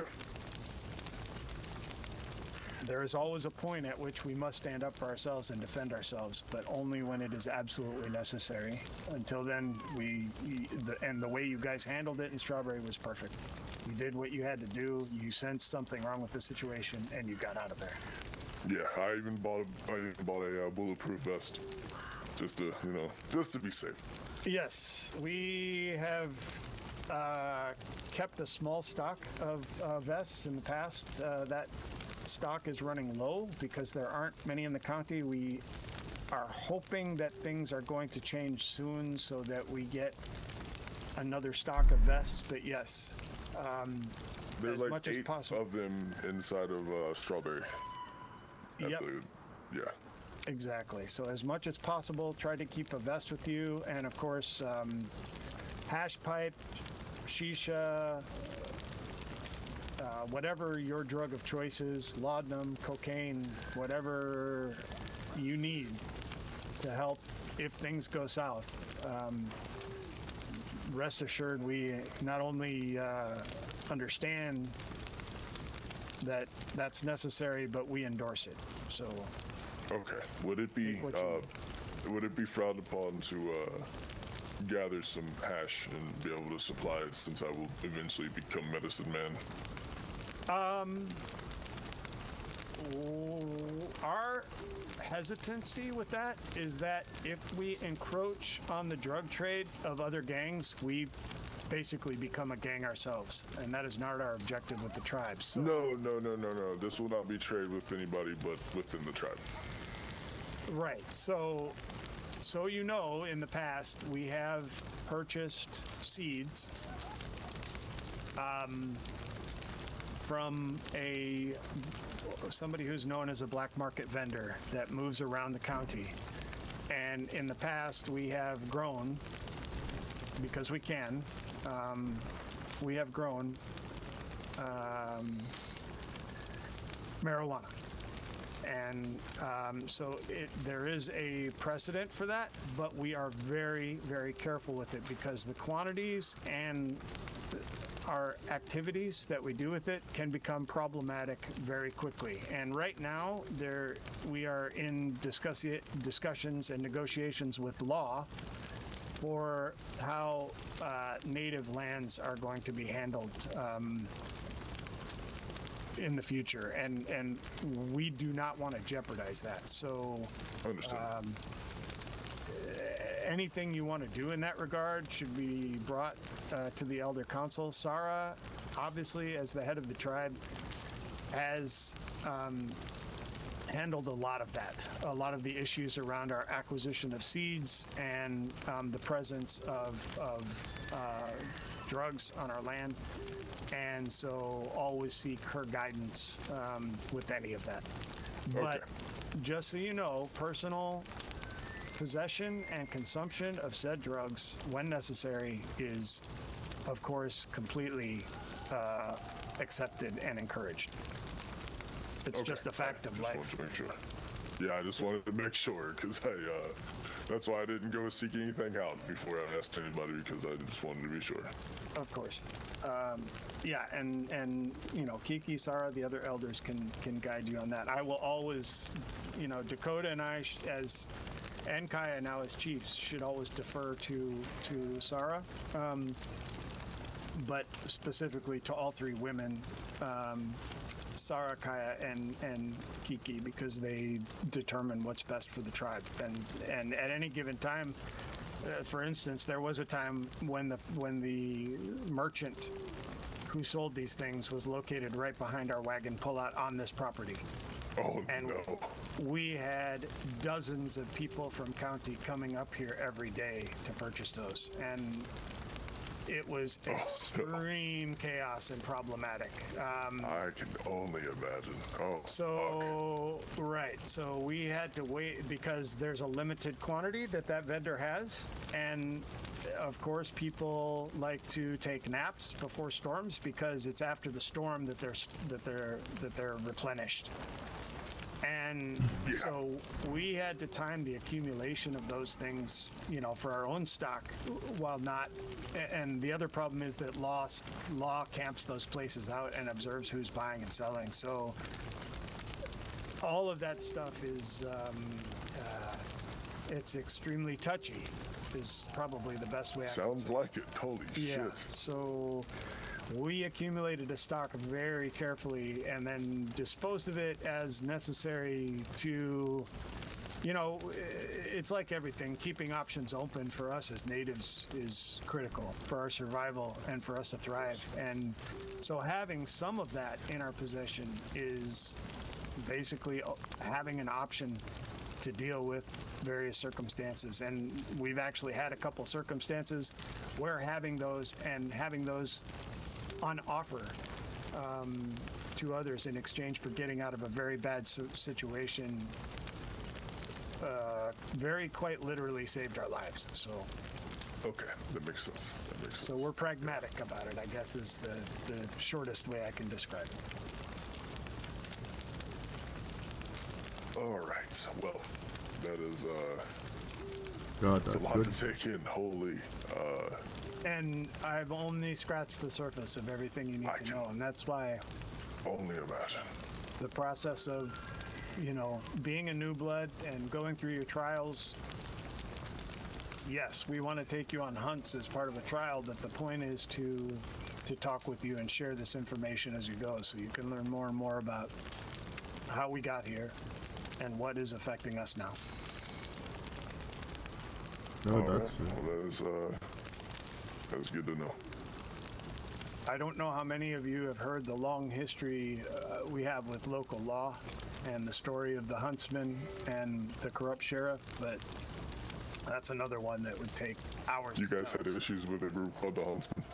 There is always a point at which we must stand up for ourselves and defend ourselves, but only when it is absolutely necessary. Until then, the way you guys handled it in Strawberry was perfect. You did what you had to do. You sensed something wrong with the situation, and you got out of there. Yeah, I even bought a bulletproof vest, just to be safe. Yes, we have kept a small stock of vests in the past. That stock is running low because there aren't many in the county. We are hoping that things are going to change soon so that we get another stock of vests. But yes, there's as like much 8 as possible. of them inside of Strawberry. Yep. Yeah. Exactly. So as much as possible, try to keep a vest with you, and of course, hash pipe, shisha, whatever your drug of choice is, laudanum, cocaine, whatever you need to help if things go south. Rest assured, we not only understand that that's necessary, but we endorse it. So, Okay. Would it be frowned upon to gather some hash and be able to supply it, since I will eventually become medicine man? Our hesitancy with that is that if we encroach on the drug trade of other gangs, we basically become a gang ourselves, and that is not our objective with the tribes. So. No. This will not be trade with anybody but within the tribe. Right. So in the past, we have purchased seeds from somebody who's known as a black market vendor that moves around the county. And in the past, we have grown, because we can, we have grown marijuana. And so there is a precedent for that, but we are very, very careful with it because the quantities and our activities that we do with it can become problematic very quickly. And right now, we are in discussions and negotiations with law for how native lands are going to be handled. in the future, and we do not want to jeopardize that. So I understand. Anything you want to do in that regard should be brought to the Elder Council. Sarah, obviously, as the head of the tribe, has handled a lot of that, a lot of the issues around our acquisition of seeds and the presence of drugs on our land. And so always seek her guidance with any of that. But just so you know, personal possession and consumption of said drugs, when necessary, is, of course, completely accepted and encouraged. It's just a fact of life. Wanted to make sure. Yeah, I just wanted to make sure, because that's why I didn't go seek anything out before I asked anybody, because I just wanted to be sure. Of course. Yeah, and you know, Kiki, Sarah, the other elders can guide you on that. I will always, you know, Dakota and I, and Kaya now as chiefs, should always defer to Sarah, but specifically to all three women, Sarah, Kaya, and Kiki, because they determine what's best for the tribe. And at any given time, for instance, there was a time when the merchant who sold these things was located right behind our wagon pullout on this property. Oh, And no. we had dozens of people from county coming up here every day to purchase those. And it was extreme chaos and problematic. I can only imagine. Oh, So, right. So we had to wait because there's a limited quantity that vendor has. And of course, people like to take naps before storms because it's after the storm that they're replenished. And so we had to time the accumulation of those things, you know, for our own stock, while not. And the other problem is that law camps those places out and observes who's buying and selling. So all of that stuff is, it's extremely touchy. Is probably the best way. sounds like it. Holy shit. So we accumulated a stock very carefully and then disposed of it as necessary to, you know, it's like everything. Keeping options open for us as natives is critical for our survival and for us to thrive. And so having some of that in our possession is basically having an option to deal with various circumstances. And we've actually had a couple circumstances where having those on offer to others in exchange for getting out of a very bad situation very quite literally saved our lives. So Okay, that makes sense. so we're pragmatic about it, I guess, is the shortest way I can describe it. All right. Well, that is God, it's a that's lot good. to take in. Holy. And I've only scratched the surface of everything you need I to can- know, and that's why Only imagine. the process of, you know, being a new blood and going through your trials. Yes, we want to take you on hunts as part of a trial, but the point is to talk with you and share this information as you go, so you can learn more and more about how we got here and what is affecting us now. No, All right. that's Well, that's good to know. I don't know how many of you have heard the long history we have with local law and the story of the huntsman and the corrupt sheriff, but that's another one that would take hours. You to guys had tell. issues with a group called the Huntsman.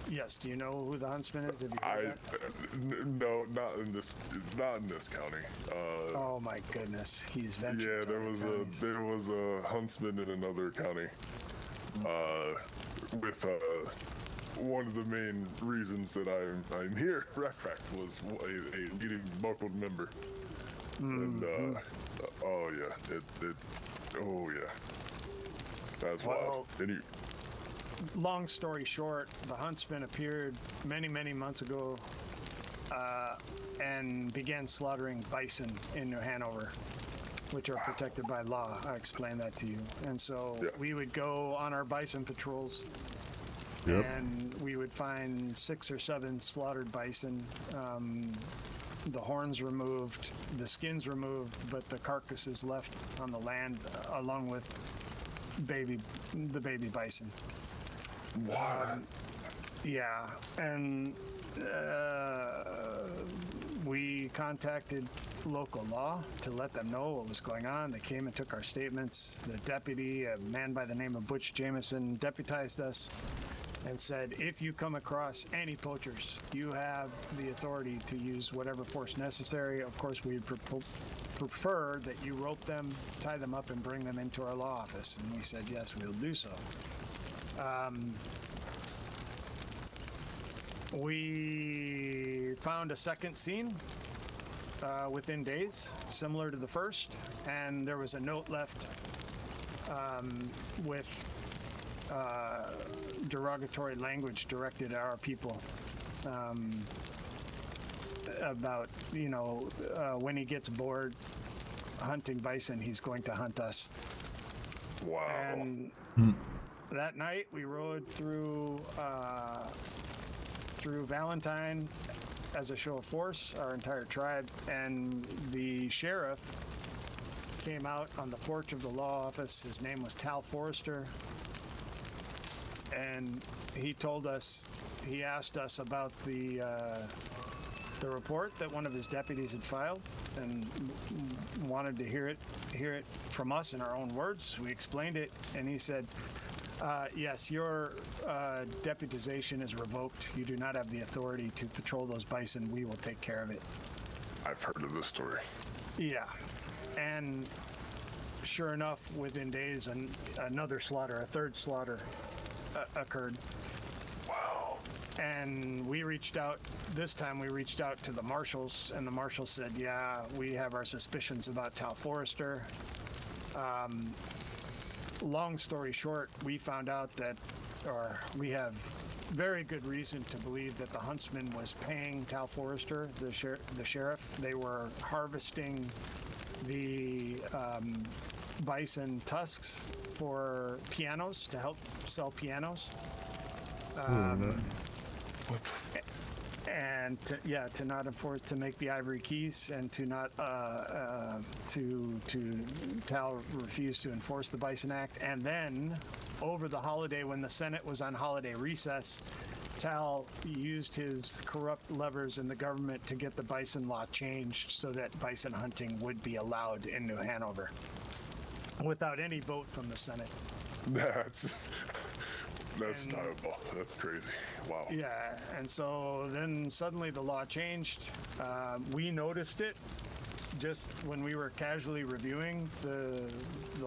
Yes. Do you know who the huntsman is? Have you I heard that? no, not in this county. Oh my goodness, he's ventured. Yeah, to other counties. there was a huntsman in another county. With one of the main reasons that I'm here, Rack was a leading buckled member. And oh yeah, oh yeah, that's Well, wild. And you, Long story short, the huntsman appeared many months ago and began slaughtering bison in New Hanover, which are protected by law. I explained that to you. And so Yeah. we would go on our bison patrols Yep. and we would find 6 or 7 slaughtered bison, the horns removed, the skins removed, but the carcasses left on the land along with the baby bison. What? Yeah, and we contacted local law to let them know what was going on. They came and took our statements. The deputy, a man by the name of Butch Jameson, deputized us and said, if you come across any poachers, you have the authority to use whatever force necessary. Of course, we'd prefer that you rope them, tie them up, and bring them into our law office. And we said, yes, we'll do so. We found a second scene within days, similar to the first, and there was a note left with derogatory language directed at our people about, when he gets bored hunting bison, he's going to hunt us. Wow. And that night we rode through Valentine as a show of force, our entire tribe, and the sheriff came out on the porch of the law office. His name was Tal Forrester, and he asked us about the report that one of his deputies had filed, and wanted to hear it from us in our own words. We explained it, and he said, yes, your deputization is revoked. You do not have the authority to patrol those bison. We will take care of it. I've heard of this story. Yeah. And sure enough, within days, another slaughter, a third slaughter occurred. Wow. And this time we reached out to the marshals, and the marshals said, yeah, we have our suspicions about Tal Forrester. Long story short, we found out we have very good reason to believe that the huntsman was paying Tal Forrester, the sheriff. They were harvesting the bison tusks for pianos, to help sell pianos. And to make the ivory keys, and to not Tal refused to enforce the Bison Act. And then over the holiday, when the Senate was on holiday recess, Tal used his corrupt levers in the government to get the bison law changed so that bison hunting would be allowed in New Hanover without any vote from the Senate. That's terrible. That's crazy. Wow. Yeah, and so then suddenly the law changed. We noticed it just when we were casually reviewing the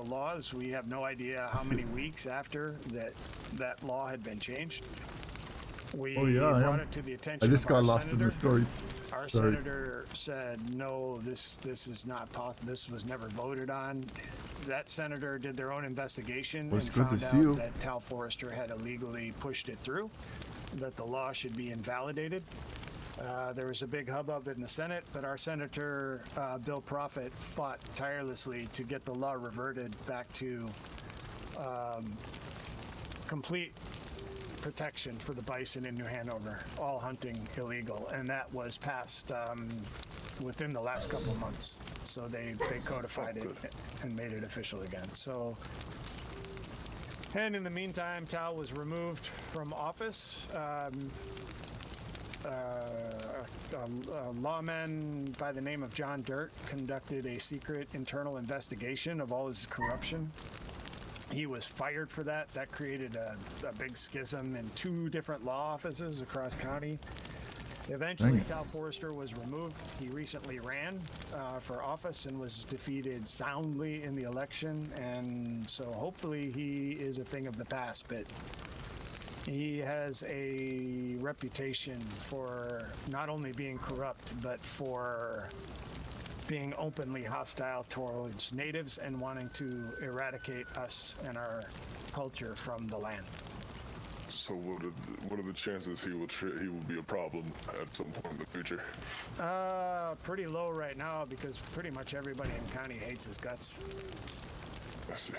laws. We have no idea how many weeks after that law had been changed. We brought it to the attention I just of got our lost in senator. the stories. Our Sorry. senator said, no, this is not possible. This was never voted on. That senator did their own investigation Well, it's and good found to see you. out that Tal Forrester had illegally pushed it through, that the law should be invalidated. There was a big hubbub in the Senate, but our Senator Bill Prophet fought tirelessly to get the law reverted back to complete protection for the bison in New Hanover, all hunting illegal, and that was passed within the last couple of months. So they codified it and made it official again. So, and in the meantime, Tal was removed from office. A lawman by the name of John Dirt conducted a secret internal investigation of all his corruption. He was fired for that. That created a big schism in 2 different law offices across county. Eventually, Tal Forrester was removed. He recently ran for office and was defeated soundly in the election, and so hopefully he is a thing of the past, but he has a reputation for not only being corrupt, but for being openly hostile towards natives and wanting to eradicate us and our culture from the land. So what are the chances he will be a problem at some point in the future? Pretty low right now, because pretty much everybody in the county hates his guts. I see.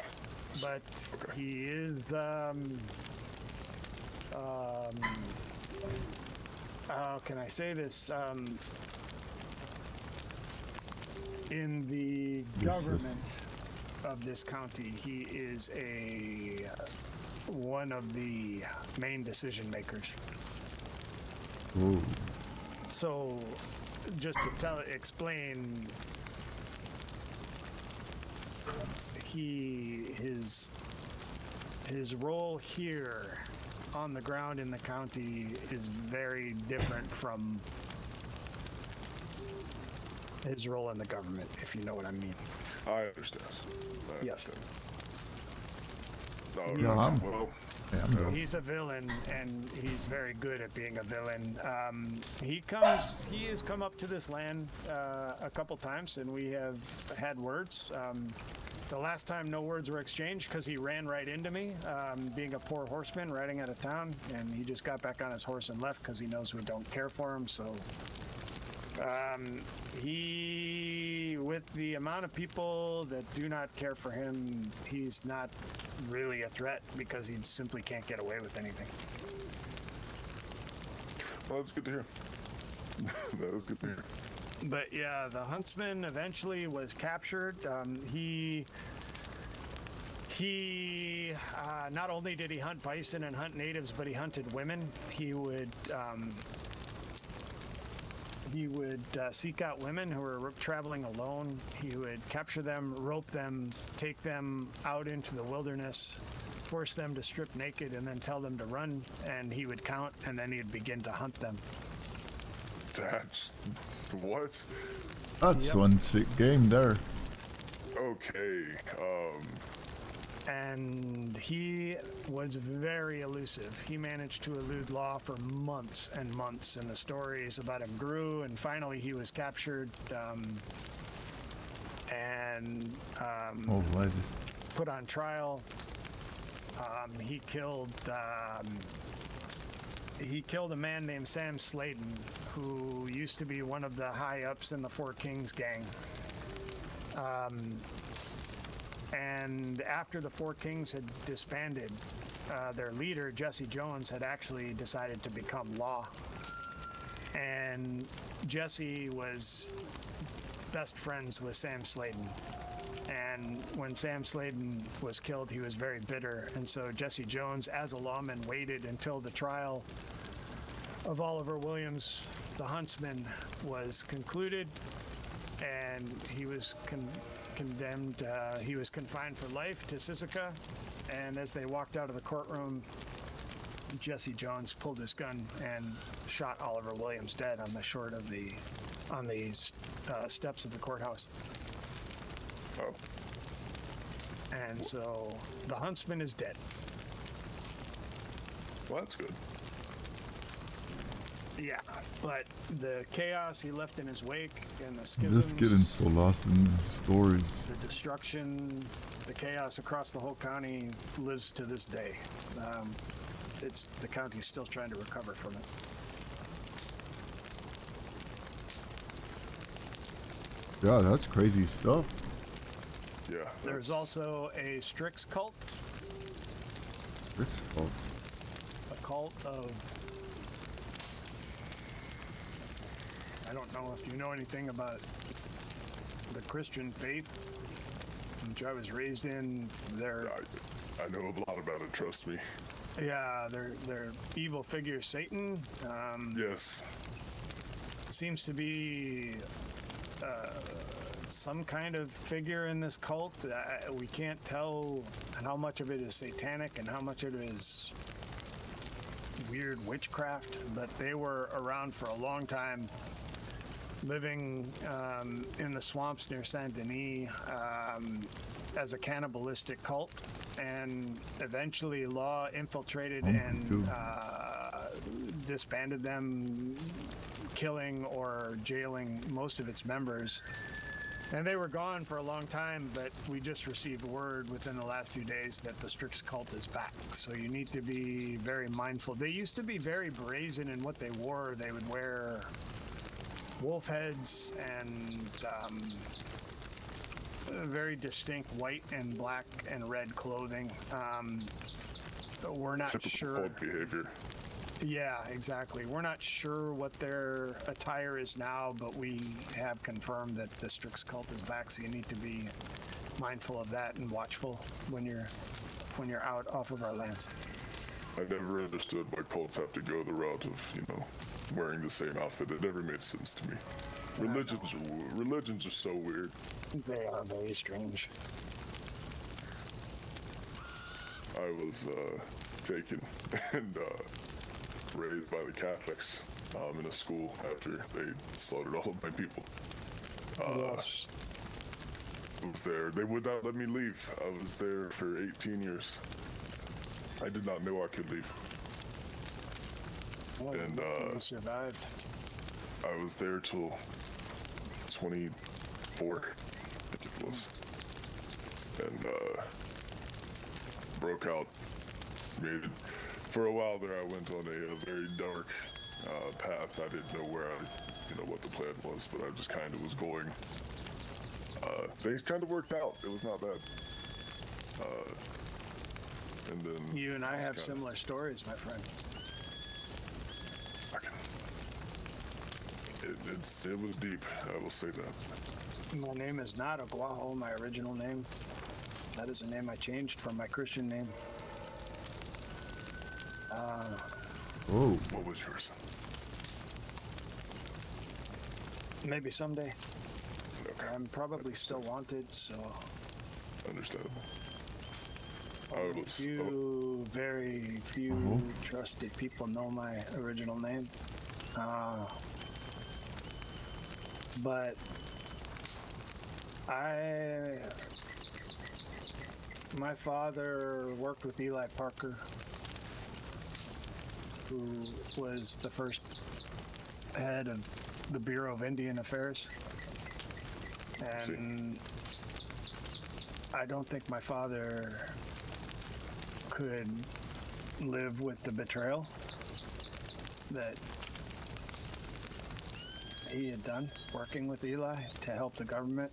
But Okay. he is How can I say this? In the government of this county, he is one of the main decision makers. Ooh. So, just to explain, his role here on the ground in the county is very different from his role in the government, if you know what I mean. I understand. Yes. Oh, Yeah, yes. Well, Yeah, I'm done. He's a villain, and he's very good at being a villain. He has come up to this land a couple times, and we have had words. The last time no words were exchanged because he ran right into me, being a poor horseman riding out of town, and he just got back on his horse and left because he knows we don't care for him. So with the amount of people that do not care for him, he's not really a threat because he simply can't get away with anything. well, that's good to hear. That was good to hear. But yeah, the huntsman eventually was captured. He not only did he hunt bison and hunt natives, but he hunted women. He would seek out women who were traveling alone. He would capture them, rope them, take them out into the wilderness, force them to strip naked, and then tell them to run. And he would count, and then he'd begin to hunt them. That's what? That's Yep. one sick game there. Okay. And he was very elusive. He managed to elude law for months and months, and the stories about him grew, and finally he was captured and Oh, I just put on trial. He killed a man named Sam Sladen, who used to be one of the high-ups in the Four Kings gang. And after the Four Kings had disbanded, their leader, Jesse Jones, had actually decided to become law. And Jesse was best friends with Sam Sladen. And when Sam Sladen was killed, he was very bitter. And so Jesse Jones, as a lawman, waited until the trial of Oliver Williams, the huntsman, was concluded. And he was condemned. He was confined for life to Sisika, and as they walked out of the courtroom, Jesse Jones pulled his gun and shot Oliver Williams dead on the steps of the courthouse. Oh. And so the huntsman is dead. Well, that's good. Yeah, but the chaos he left in his wake and the schisms, just getting so lost in the stories. the destruction, the chaos across the whole county lives to this day. The county's still trying to recover from it. Yeah, that's crazy stuff. Yeah. There's also a Strix cult, Rick's fault. a cult of, I don't know if you know anything about the Christian faith, which I was raised in. I know a lot about it, trust me. Yeah, their evil figure Satan. Yes. Seems to be some kind of figure in this cult. We can't tell how much of it is satanic and how much of it is weird witchcraft, but they were around for a long time, living in the swamps near Saint Denis as a cannibalistic cult, and eventually law infiltrated and disbanded them, killing or jailing most of its members. And they were gone for a long time, but we just received word within the last few days that the Strix cult is back. So you need to be very mindful. They used to be very brazen in what they wore. They would wear wolf heads and very distinct white and black and red clothing. We're not Typical sure. cult behavior. Yeah, exactly. We're not sure what their attire is now, but we have confirmed that the Strix cult is back, so you need to be mindful of that and watchful when you're out off of our lands. I never understood why cults have to go the route of, wearing the same outfit. It never made sense to me. Religions are so weird. They are very strange. I was taken and raised by the Catholics in a school after they slaughtered all of my people. Yes. I was there. They would not let me leave. I was there for 18 years. I did not know I could leave. Well, And you survived. I was there till 24, I think it was. And broke out. For a while there, I went on a very dark path. I didn't know what the plan was, but I just kind of was going. Things kind of worked out. It was not bad. And then You and I just have kinda- similar stories, my friend. It was deep. I will say that. My name is not Aguajo, my original name. That is a name I changed from my Christian name. Oh, What was yours? Maybe someday. Okay, I'm probably still wanted, so understandable. only very few trusted people know my original name. But my father worked with Eli Parker, who was the first head of the Bureau of Indian Affairs. And I don't think my father could live with the betrayal that he had done working with Eli to help the government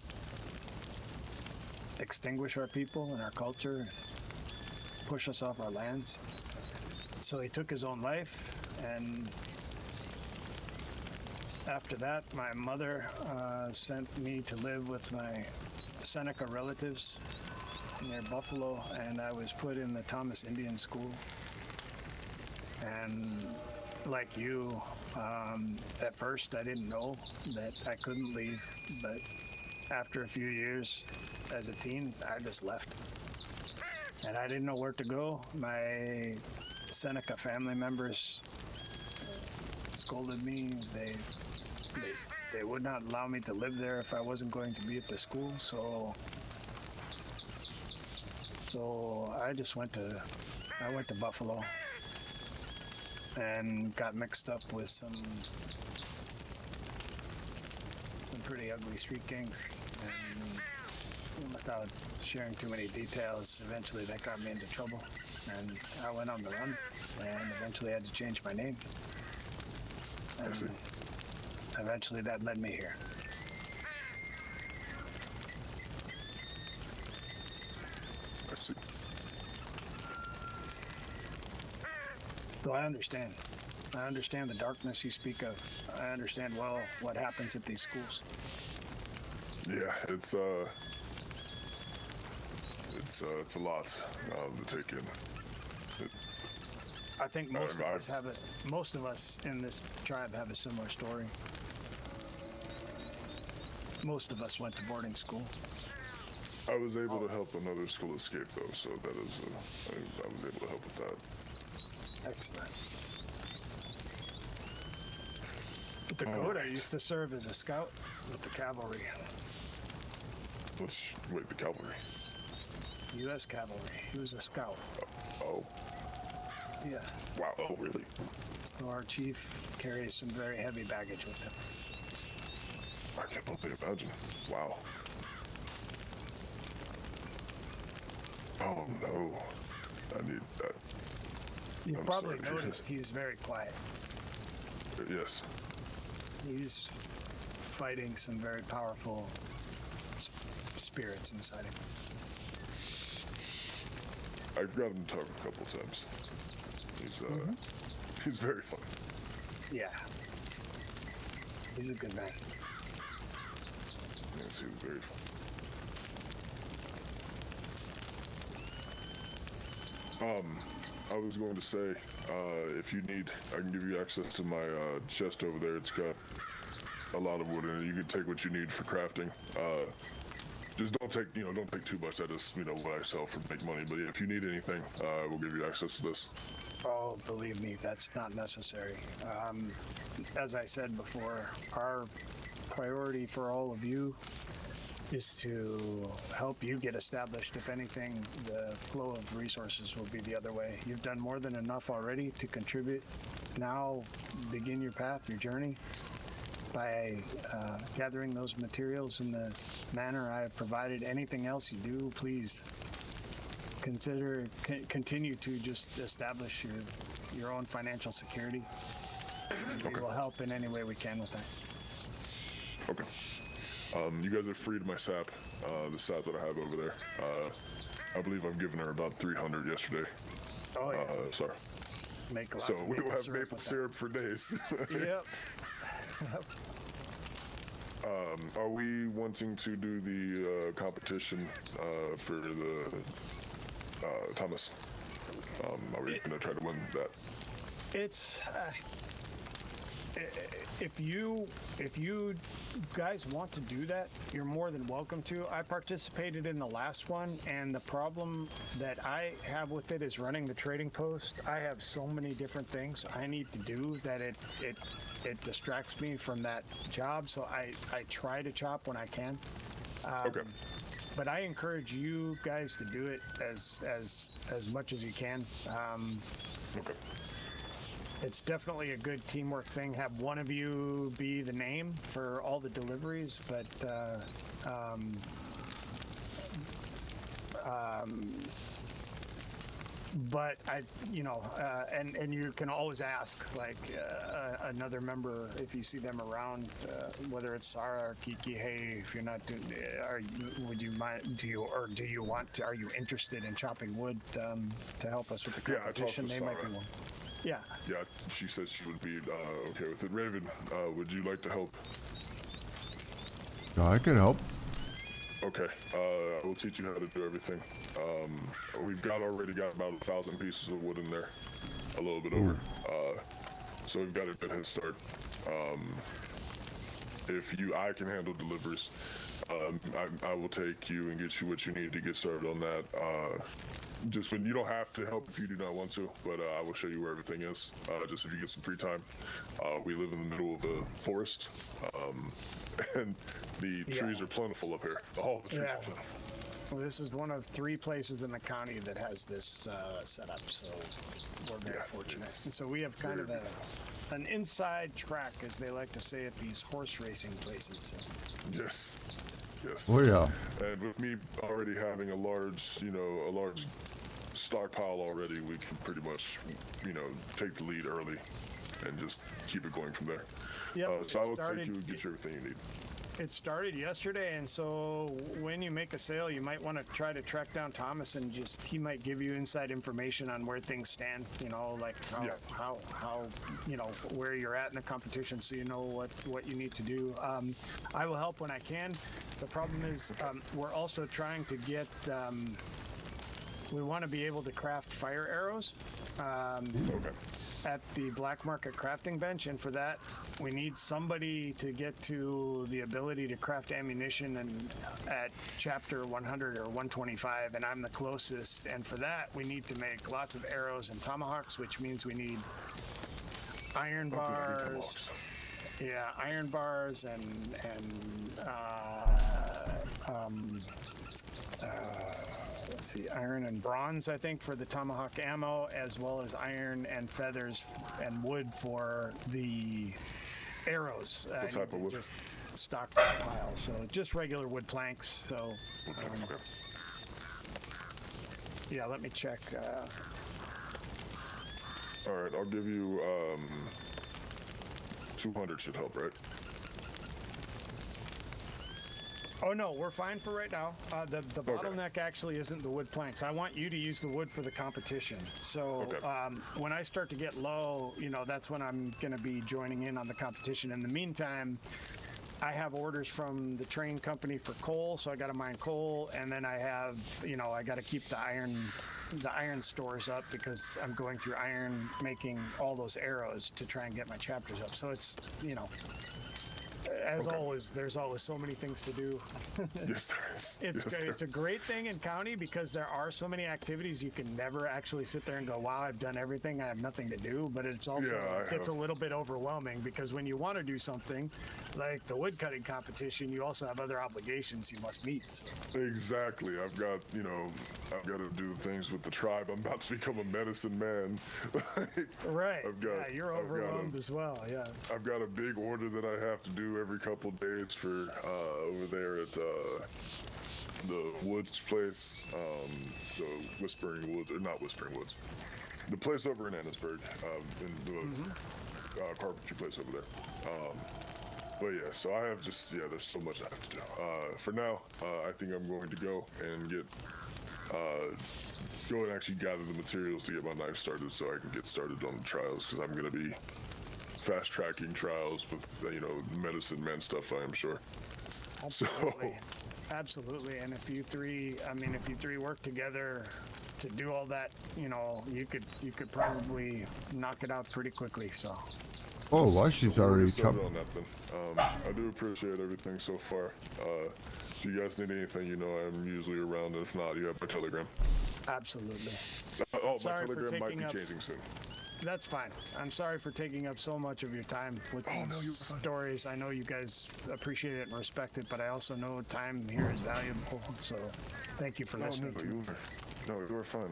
extinguish our people and our culture and push us off our lands. So he took his own life, and after that, my mother sent me to live with my Seneca relatives near Buffalo, and I was put in the Thomas Indian School. And like you, at first I didn't know that I couldn't leave, but after a few years as a teen, I just left. And I didn't know where to go. My Seneca family members scolded me. They would not allow me to live there if I wasn't going to be at the school, so I just went to Buffalo and got mixed up with some pretty ugly street gangs, and without sharing too many details, eventually that got me into trouble, and I went on the run, and eventually had to change my name. I see. And eventually that led me here. I see. So I understand. I understand the darkness you speak of. I understand well what happens at these schools. Yeah, it's a lot to take in. I think most of I- us have it. Most of us in this tribe have a similar story. Most of us went to boarding school. I was able to help another school escape though, so that is I was able to help with that. Excellent. Dakota used to serve as a scout with the cavalry, Wait, the cavalry. U.S. cavalry. He was a scout. Oh, Yeah. wow. Oh, really? So our chief carries some very heavy baggage with him. I can't only imagine. Wow. Oh no. I need that. You I'm probably sorry to hear noticed he's very quiet. Yes. He's fighting some very powerful spirits inside him. I've got him to talk a couple times. He's very funny. Yeah. He's a good man. Yes, he's very funny. I was going to say, if you need, I can give you access to my chest over there. It's got a lot of wood in it. You can take what you need for crafting. Just don't take, don't take too much. That is, what I sell for make money. But yeah, if you need anything, we'll give you access to this. Oh, believe me, that's not necessary. As I said before, our priority for all of you is to help you get established. If anything, the flow of resources will be the other way. You've done more than enough already to contribute. Now begin your path, your journey, by gathering those materials in the manner I have provided. Anything else you do, please continue to just establish your own financial security. We will help in any way we can with that. Okay. You guys are free to my sap, the sap that I have over there. I believe I've given her about 300 yesterday. Oh, yeah. Sorry. Make lots So of we will have syrup maple with that. syrup for days. Yep. Are we wanting to do the competition for the Thomas? Are we going to try to win that? It's if you guys want to do that, you're more than welcome to. I participated in the last one, and the problem that I have with it is running the trading post. I have so many different things I need to do that it distracts me from that job. So I try to chop when I can. Okay. But I encourage you guys to do it as much as you can. Okay. It's definitely a good teamwork thing. Have one of you be the name for all the deliveries, but and you can always ask like another member if you see them around, whether it's Sarah or Kiki. Hey, if you're not doing, would you mind? Do you interested in chopping wood to help us with the Yeah, I talked competition? with They might be Sarah. one. Yeah. Yeah, she said she would be okay with it. Raven, would you like to help? No, I can help. Okay, I will teach you how to do everything. We've already got about 1,000 pieces of wood in there, a little bit over. So we've got a good head start. I can handle deliveries. I will take you and get you what you need to get started on that. Just when you don't have to help if you do not want to, but I will show you where everything is. Just if you get some free time. We live in the middle of a forest, and the trees are plentiful up here. All the trees are plentiful. Well, this is one of 3 places in the county that has this set up, so we're very fortunate. And so we have kind of an inside track, as they like to say at these horse racing places. So. Yes. Yes. Oh yeah. And with me already having a large stockpile already, we can pretty much, take the lead early and just keep it going from there. Yep, so I will take you and get you everything you need. It started yesterday, and so when you make a sale, you might want to try to track down Thomas, and he might give you inside information on where things stand, like how where you're at in the competition, so you know what you need to do. I will help when I can. The problem is we're also trying to get we want to be able to craft fire arrows at the black market crafting bench, and for that we need somebody to get to the ability to craft ammunition and at chapter 100 or 125, and I'm the closest, and for that we need to make lots of arrows and tomahawks, which means we need iron bars. Yeah, iron bars and let's see, iron and bronze, I think, for the tomahawk ammo, as well as iron and feathers and wood for the arrows. What type of wood? Just stockpile, so just regular wood planks. So, yeah, let me check. All right, I'll give you 200 should help, right? Oh no, we're fine for right now. The Okay. bottleneck actually isn't the wood planks. I want you to use the wood for the competition. So Okay. when I start to get low, you know, that's when I'm going to be joining in on the competition. In the meantime, I have orders from the train company for coal, so I got to mine coal, and then I have, you know, I got to keep the iron stores up because I'm going through iron making all those arrows to try and get my chapters up. So it's, you know, as always, there's always so many things to do. Yes, there is. It's a great thing in county because there are so many activities you can never actually sit there and go, wow, I've done everything, I have nothing to do. But it's also it's a little bit overwhelming because when you want to do something like the wood cutting competition, you also have other obligations you must meet. So. Exactly. I've got to do things with the tribe. I'm about to become a medicine man. Right. Yeah, you're overwhelmed as well. Yeah. I've got a big order that I have to do every couple days for over there at the Woods place, the Whispering Woods, or not Whispering Woods, the place over in Annisburg, in the carpentry place over there. But yeah, so I have there's so much I have to do. For now, I think I'm going to go and go and actually gather the materials to get my knife started so I can get started on the trials, because I'm going to be fast tracking trials with, you know, medicine man stuff, I am sure. Absolutely. Absolutely. And if you three work together to do all that, you know, you could probably knock it out pretty quickly. So. Oh, well, she's already chopped chopped. on that then. I do appreciate everything so far. If you guys need anything, you know I'm usually around. If not, you have my Telegram. Absolutely. My Sorry for Telegram might taking be up- changing soon. That's fine. I'm sorry for taking up so much of your time with these stories. I know you guys appreciate it and respect it, but I also know time here is valuable. So thank you for listening. No, you are fine.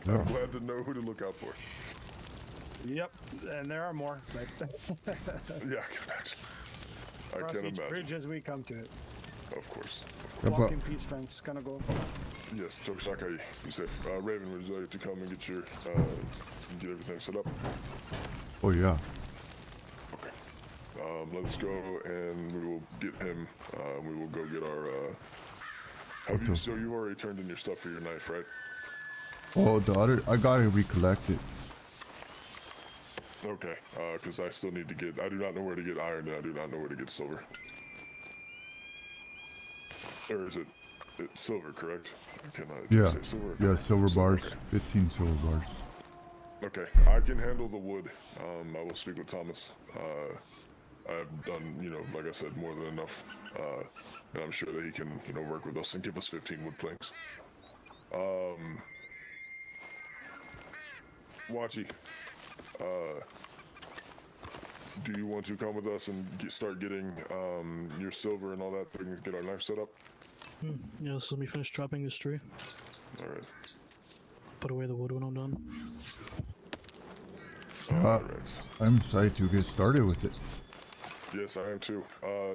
I'm glad to know who to look out for. Yep, and there are more. But Yeah, I can imagine. I cross can each imagine. bridge as we come to it. Of course. Walk in peace, friends. Gonna go. Yes, Tokushakai, you safe. Raven, would you like to come and get your get everything set up? Oh yeah. Okay. Let's go and we will get him. We will go get our. So you already turned in your stuff for your knife, right? Oh, the other, I gotta recollect it. Okay. Because I still need to get. I do not know where to get iron, and I do not know where to get silver. Or is it? It's silver, correct? Yeah. Say silver? Yeah, silver bars. Okay. 15 silver bars. Okay, I can handle the wood. I will speak with Thomas. I've done, you know, like I said, more than enough. And I'm sure that he can, you know, work with us and give us 15 wood planks. Wachi, do you want to come with us and start getting your silver and all that so we can get our knife set up? Yeah, so let me finish chopping this tree. All right. Put away the wood when I'm done. All right. I'm excited to get started with it. Yes, I am too.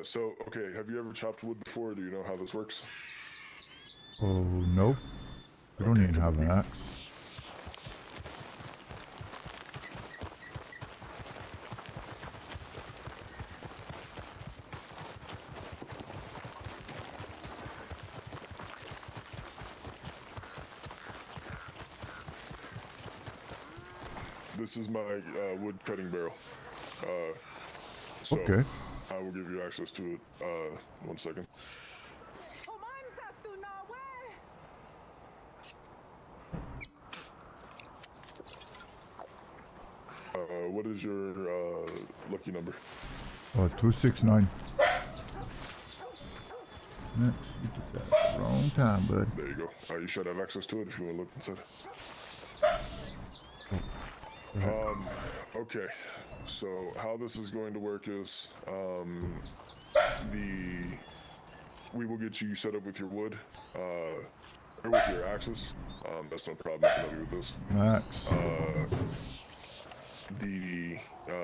So, okay, have you ever chopped wood before? Do you know how this works? Oh, no. I don't even have an axe. This is my wood cutting barrel. So Okay. I will give you access to it. 1 second. What is your lucky number? 269. Next, you took that at the wrong time, bud. There you go. You should have access to it if you want to look inside. Okay, so how this is going to work is we will get you set up with your wood or with your axes. That's no problem. I can help you with this. Max. The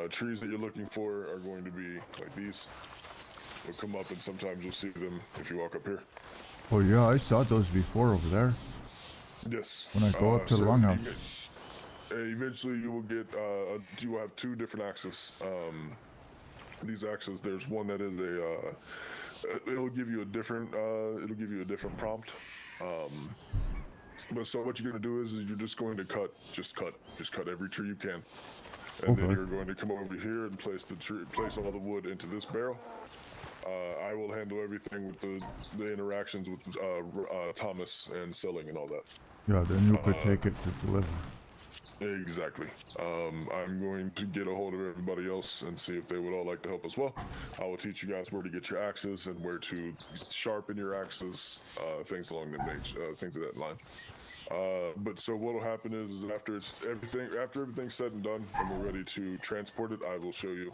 trees that you're looking for are going to be like these. They'll come up, and sometimes you'll see them if you walk up here. Oh yeah, I saw those before over there. Yes. When I go up to the longhouse. Eventually, you will get. You will have 2 different axes. These axes. There's one that is It'll give you a different prompt. But so what you're gonna do is you're just going to cut every tree you can, and then Okay. you're going to come over here and place all the wood into this barrel. I will handle everything with the interactions with Thomas and selling and all that. Yeah, then you could take it to deliver. Exactly. I'm going to get a hold of everybody else and see if they would all like to help as well. I will teach you guys where to get your axes and where to sharpen your axes, things along the things of that line. But so what will happen is after everything's said and done and we're ready to transport it, I will show you.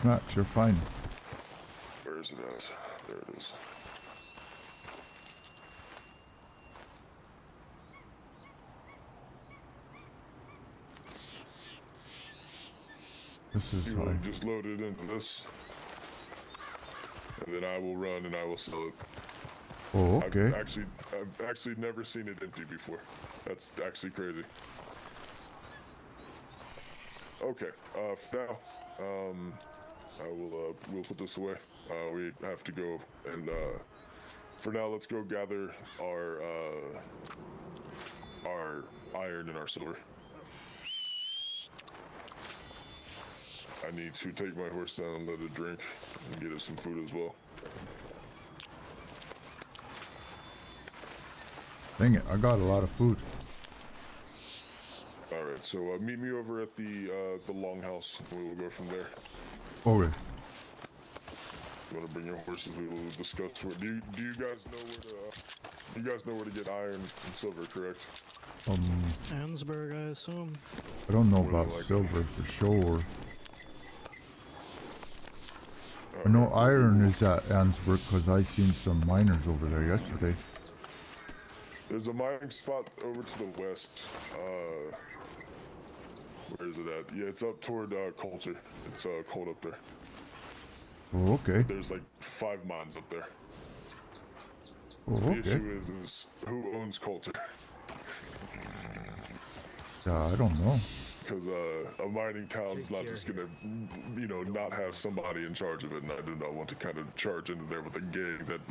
Max, you're fine. Where is it at? There it is. This is You will high. just load it into this, and then I will run and I will sell it. Oh, okay. I've actually never seen it empty before. That's actually crazy. Okay, for now, we'll put this away. We have to go, and for now, let's go gather our iron and our silver. I need to take my horse down and let it drink and get it some food as well. Dang it, I got a lot of food. All right, so meet me over at the longhouse. We will go from there. Okay. You want to bring your horses? We will discuss. Do you guys know where to? You guys know where to get iron and silver, correct? Ansberg, I assume. I don't know What do you about like? silver for sure. I know iron is at Ansberg because I seen some miners over there yesterday. There's a mining spot over to the west. Where is it at? Yeah, it's up toward Coulter. It's cold up there. Oh, okay. There's like 5 mines up there. Oh, The okay. issue is who owns Coulter? Yeah, I don't know. Because a mining town's not just gonna, not have somebody in charge of it, and I do not want to kind of charge into there with a gang that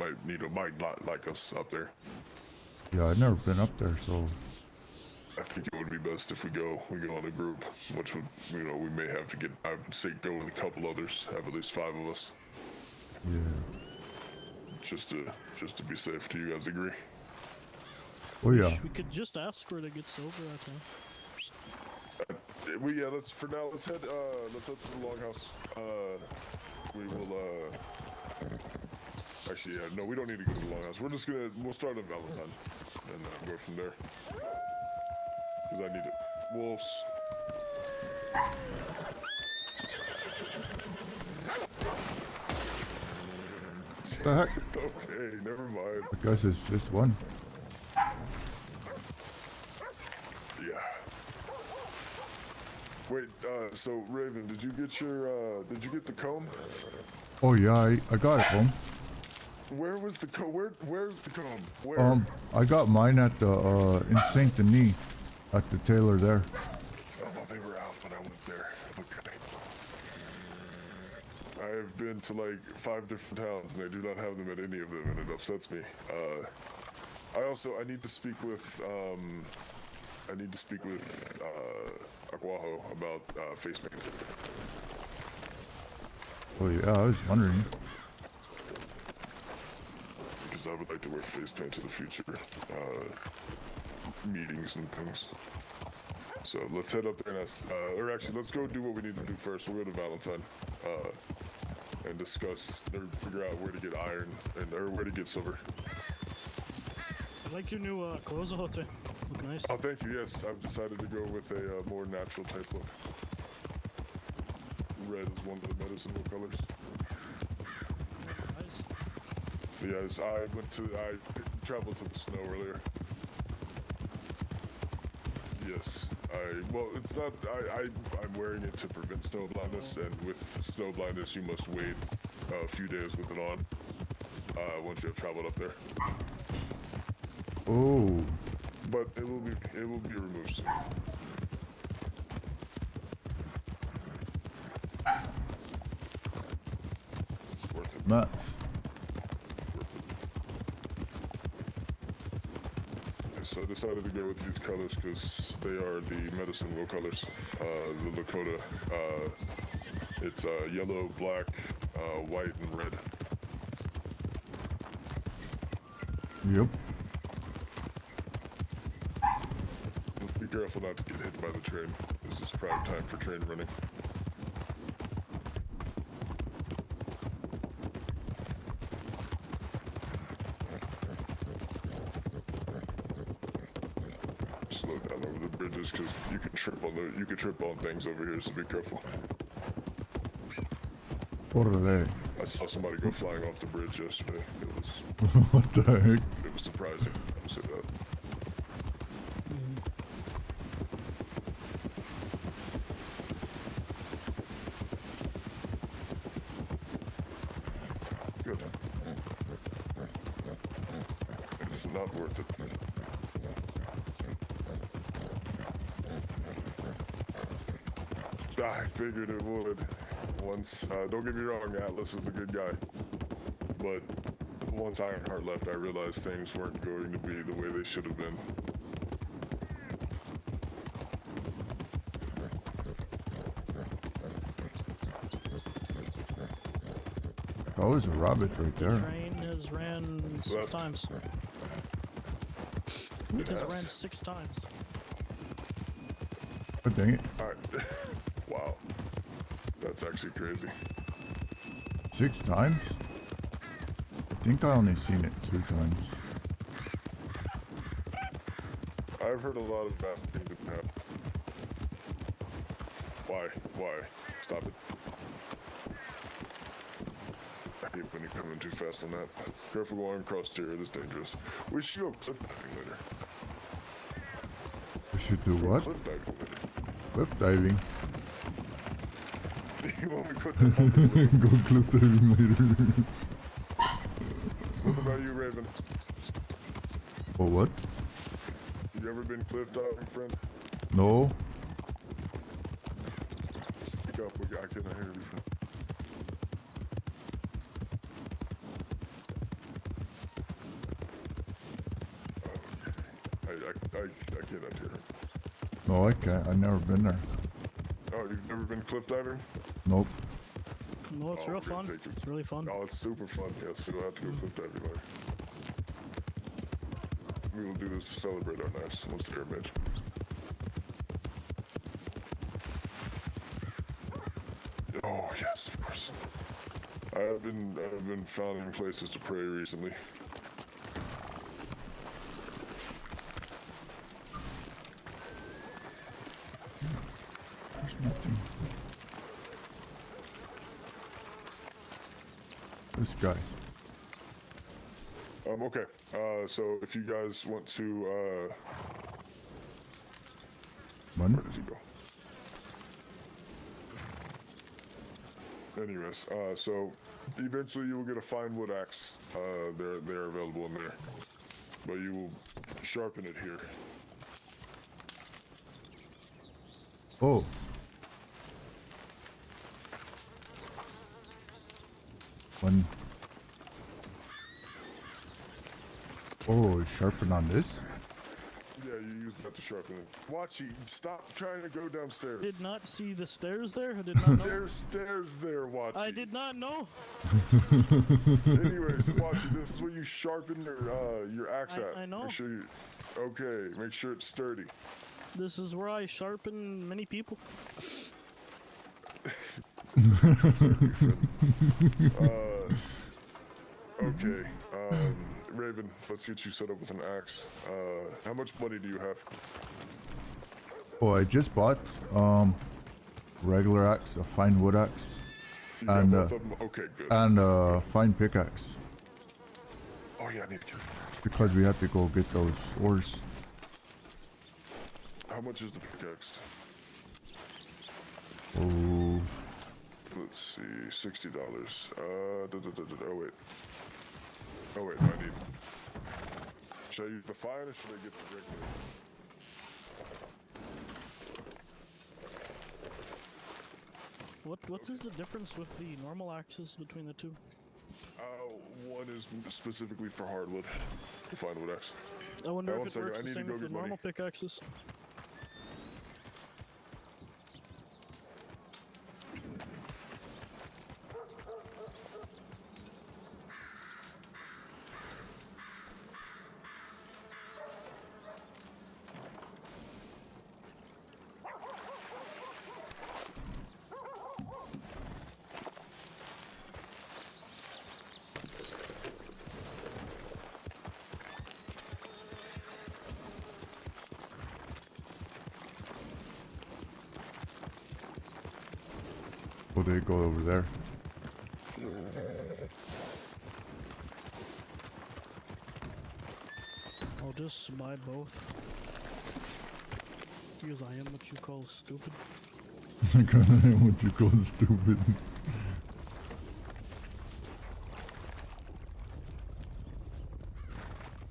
might not like us up there. Yeah, I've never been up there, so I think it would be best if we go in a group, which would, we may have to get, I would say go with a couple others, have at least 5 of us, yeah. just to be safe. Do you guys agree? Oh yeah. We could just ask where to get silver at time. Let's head to the longhouse. We will, actually, yeah, no, we don't need to go to the longhouse. We'll start at Valentine, and go from there. Because I need it. Wolves. What the heck? Okay, never mind. I guess it's this one. Yeah. Wait, so Raven, did you get the comb? Oh yeah, I got it home. Where was the comb? Where's the comb? Where? I got mine at the in Saint Denis, at the tailor there. Oh, they were out when I went there. Okay. I have been to like 5 different towns and I do not have them at any of them, and it upsets me. I need to speak with Aguajo about face paint. Oh yeah, I was wondering. Because I would like to wear face paint in the future meetings and things. So let's head up there and let's go do what we need to do first. We'll go to Valentine and discuss or figure out where to get iron or where to get silver. I like your new clothes, Hote. Look nice. Oh, thank you. Yes, I've decided to go with a more natural type look. Red is one of the medicinal colors. Nice. Yes, I traveled to the snow earlier. Yes, it's not, I'm wearing it to prevent snow blindness, and with snow blindness, you must wait a few days with it on, once you have traveled up there. Oh, But it will be removed soon. Nuts. So I decided to go with these colors because they are the medicine wheel colors. The Lakota. It's yellow, black, white, and red. Yep. Let's be careful not to get hit by the train. This is prime time for train running. Slow down over the bridges because you can trip on things over here, so be careful. What are they? I saw somebody go flying off the bridge yesterday. What the heck? It was surprising. I'll say that. Good. It's not worth it. I figured it would. Once, don't get me wrong, Atlas is a good guy. But once Ironheart left, I realized things weren't going to be the way they should have been. Oh, there's a rabbit right The there. train has ran 6 Left. times. It has ran 6 times. Oh, dang it. Alright. Wow. That's actually crazy. 6 times? I think I only seen it 2 times. I've heard a lot of bad things happen. Why? Why? Stop it. I hate when you come in too fast on that. Careful going across here, it is dangerous. We should go cliff diving later. We should do Go what? cliff diving later. Cliff diving. When we put that on the list. Go cliff diving later. What about you, Raven? Oh, what? You ever been cliff diving, friend? No. Speak up, I cannot hear you, friend. I cannot hear him. No, I can't. I've never been there. Oh, you've never been cliff diving? Nope. No, it's Oh, real we're gonna fun. take you. It's really fun. Oh, it's super fun. Yes, we'll have to go cliff diving later. We will do this to celebrate our nice monster image. Oh yes, of course. I've been finding places to pray recently. There's nothing. This guy. Okay. So if you guys want to, One. where did he go? Anyways, so eventually you will get a fine wood axe. They're available in there, but you will sharpen it here. Oh. One. Oh, sharpen on this? Yeah, you use that to sharpen it. Watch it. Stop trying to go downstairs. Did not see the stairs there. I did not know. There's stairs there, Watchy. I did not know. Anyways, Watchy, this is where you sharpen your axe at. I know. Make sure you. Okay, make sure it's sturdy. This is where I sharpen many people. Okay, Raven, let's get you set up with an axe. How much money do you have? Oh, I just bought regular axe, a fine wood axe, You got and both of them? Okay, good. and a fine pickaxe Oh yeah, I need to get. because we have to go get those ores. How much is the pickaxe? Oh, Let's see, $60. Oh wait. Oh wait, no, I need. Should I use the fine or should I get the regular? What is the difference with the normal axes between the two? One is specifically for hardwood. Refined wood axe. I wonder one if it second, works I the need to same go with the get money. normal pickaxes. Oh, they go over there. I'll just buy both. Because I am what you call stupid. What you call stupid.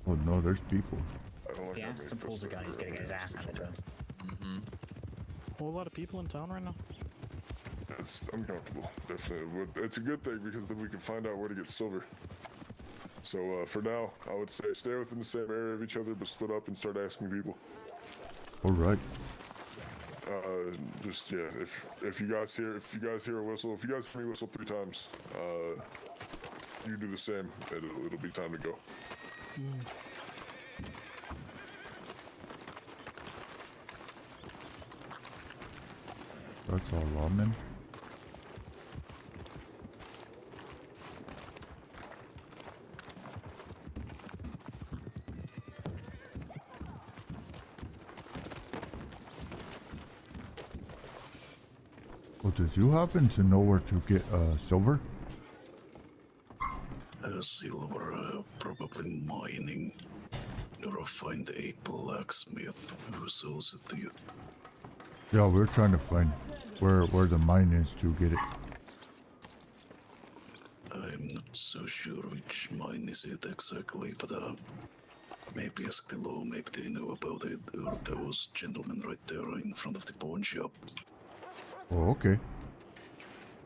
Oh no, there's people. I don't like He that asks and pulls a gun, he's gonna get his ass handed to him. Whole lot of people in town right now. It's uncomfortable, definitely. But it's a good thing because then we can find out where to get silver. So for now, I would say stay within the same area of each other, but split up and start asking people. All right. Just yeah, if you guys hear a whistle, if you guys hear me whistle 3 times, you do the same. It'll be time to go. That's all ramen. Well, did you happen to know where to get silver? Silver, probably mining. Or find a blacksmith who sells it to you. Yeah, we're trying to find where the mine is to get it. I'm not so sure which mine is it exactly, but maybe ask the law, maybe they know about it, or those gentlemen right there in front of the pawn shop. Oh, okay.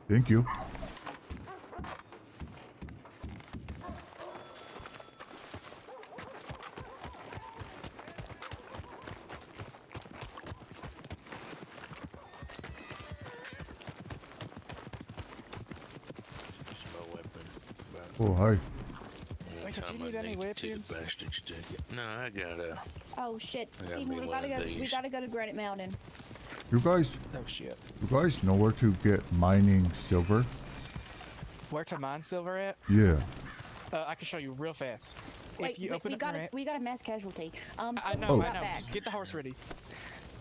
Thank you. Oh, hi. Wait, do you need any weapons? No, I got a. Oh shit, I got Steven, me we one gotta of go. We these. gotta go to Granite Mountain. You guys know where to get mining silver? Where to mine silver at? Yeah. I can show you real fast. Wait, if you wait, open we up got your we got a mass casualty. I know, Oh. I know. Just get the horse ready.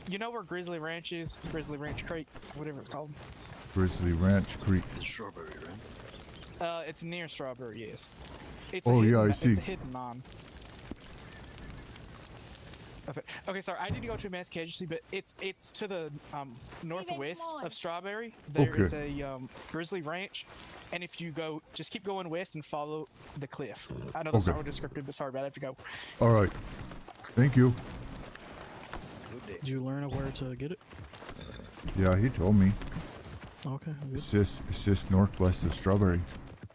You know where Grizzly Ranch is? Grizzly Ranch Creek, whatever it's called. Grizzly Ranch Creek. The strawberry, right? It's near Strawberry, yes. It's Oh, yeah, I It's see. a hidden mine. Okay, sorry, I need to go to a mass casualty, but it's to the northwest come on. of Strawberry. There is Okay. a Grizzly Ranch, and if you go, just keep going west and follow the cliff. I know that's Okay. not descriptive, but sorry about it. I have to go. All right. Thank you. Did you learn where to get it? Yeah, he told me. Okay, good. It's just northwest of Strawberry.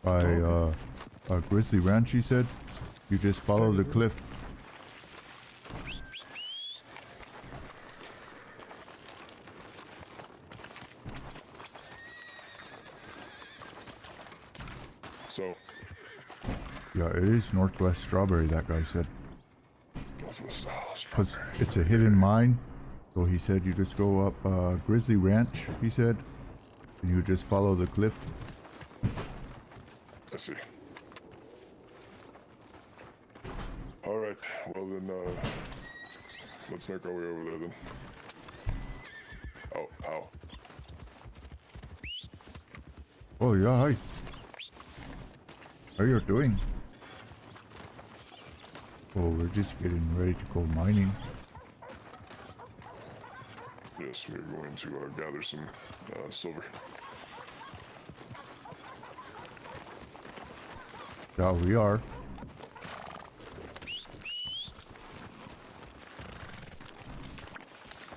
By Grizzly Ranch, he said. You just follow the cliff. So Yeah, it is northwest Strawberry, that guy said. northwest. Because it's a hidden mine. So he said you just go up Grizzly Ranch, he said. And you just follow the cliff. I see. All right. Well then, let's make our way over there then. Oh, ow. Oh, yeah, hi. How you doing? Oh, we're just getting ready to go mining. Yes, we're going to gather some silver. Yeah, we are.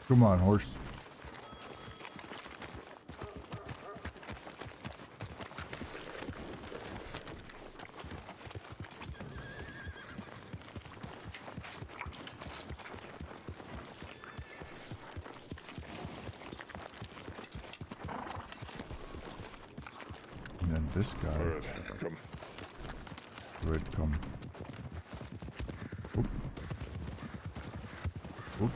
Come on, horse. this guy. Alright, come. Red, come. Oop. Oop.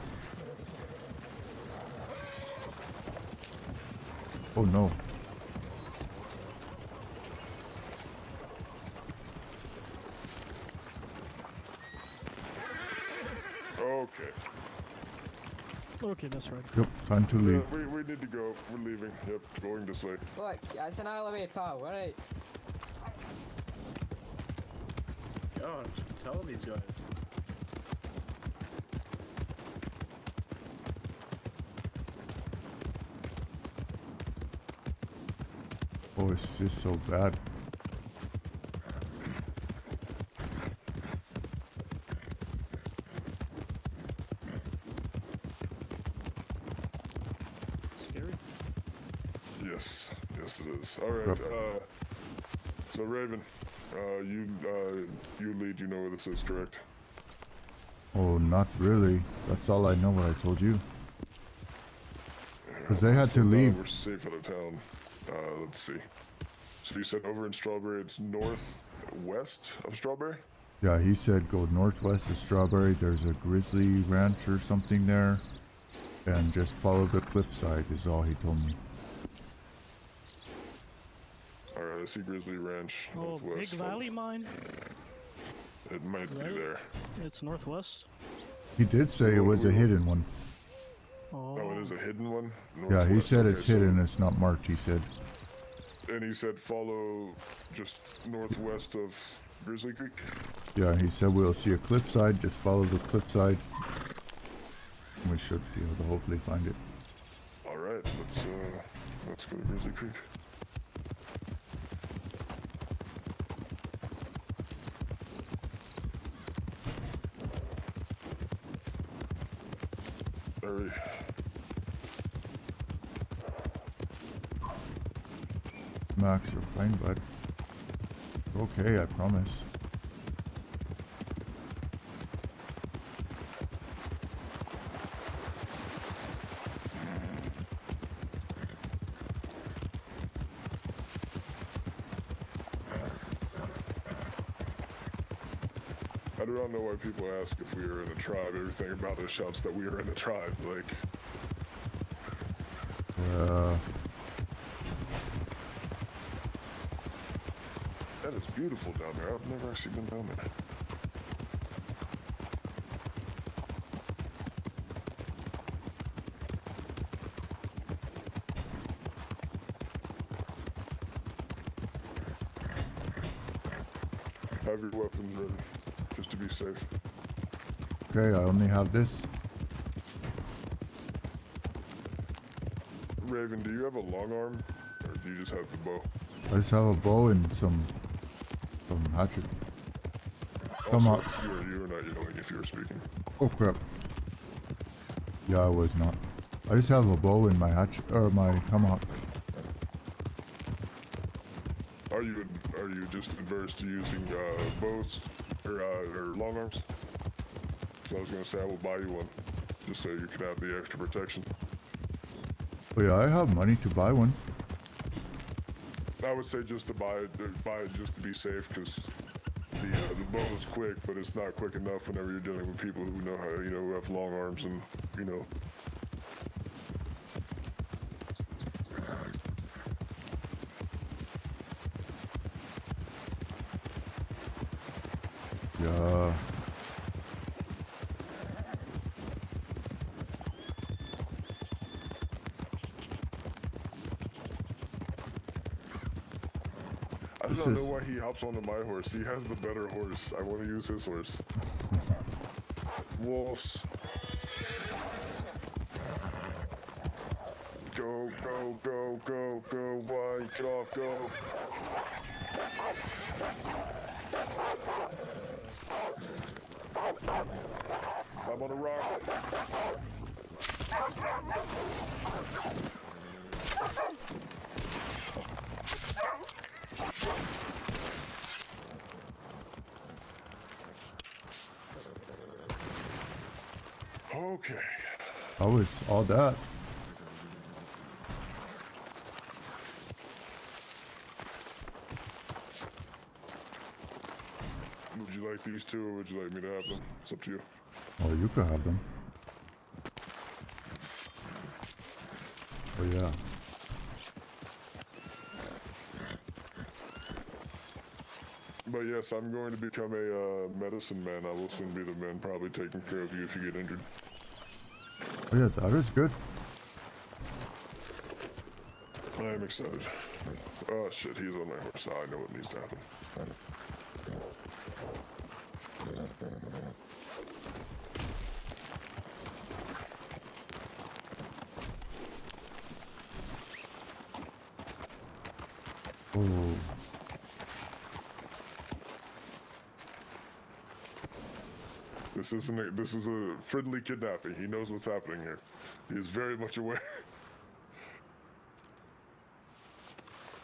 Oh no. Okay. Okay, that's right. Yep, time to leave. We need to go. We're leaving. Yep, going this way. Look, it's an elevator, alright? Yo, tell these guys. Oh, it's just so bad. Scary. Yes, yes it is. All right. So Raven, you lead. You know where this is, correct? Oh, not really. That's all I know what I told you. Because they had to leave. We're safe out of town. Let's see. So you said over in Strawberry, it's northwest of Strawberry? Yeah, he said go northwest of Strawberry. There's a grizzly ranch or something there. And just follow the cliffside is all he told me. Alright, I see Grizzly Ranch. Oh, Big northwest. Valley mine? It might be Right. there. It's northwest. He did say it was a hidden one. Oh, it is a hidden one? Yeah, he Northwest, said okay, it's so- hidden. It's not marked, he said. And he said follow just northwest of Grizzly Creek? Yeah, he said we'll see a cliffside. Just follow the cliffside. We should be able to hopefully find it. Alright, let's go to Grizzly Creek. Hurry. Max, you're fine, bud. Okay, I promise. I do not know why people ask if we are in a tribe. Everything about us shouts that we are in a tribe. Like, that is beautiful down there. I've never actually been down there. Have your weapons ready, just to be safe. Okay, I only have this. Raven, do you have a long arm, or do you just have the bow? I just have a bow and some hatchet. Come on. You were not yelling if you were speaking. Oh crap. Yeah, I was not. I just have a bow and my hatchet, or my tomahawk. Are you just adverse to using bows or long arms? So I was gonna say I will buy you one, just so you can have the extra protection. Oh yeah, I have money to buy one. I would say just to buy it just to be safe, because the bow is quick, but it's not quick enough whenever you're dealing with people who know how, who have long arms and Yeah. I do not know why he hops onto my horse. He has the better horse. I want to use his horse. Wolves. Go, go, go, go, go, why? Get off, go. I'm on a rock. Okay. How was all that? you like these two, or would you like me to have them? It's up to you. Well, you could have them. Oh yeah. But yes, I'm going to become a medicine man. I will soon be the man, probably taking care of you if you get injured. Oh yeah, that is good. I am excited. Oh shit, he's on my horse. I know what needs to happen. Oh. This is a friendly kidnapping. He knows what's happening here. He is very much aware.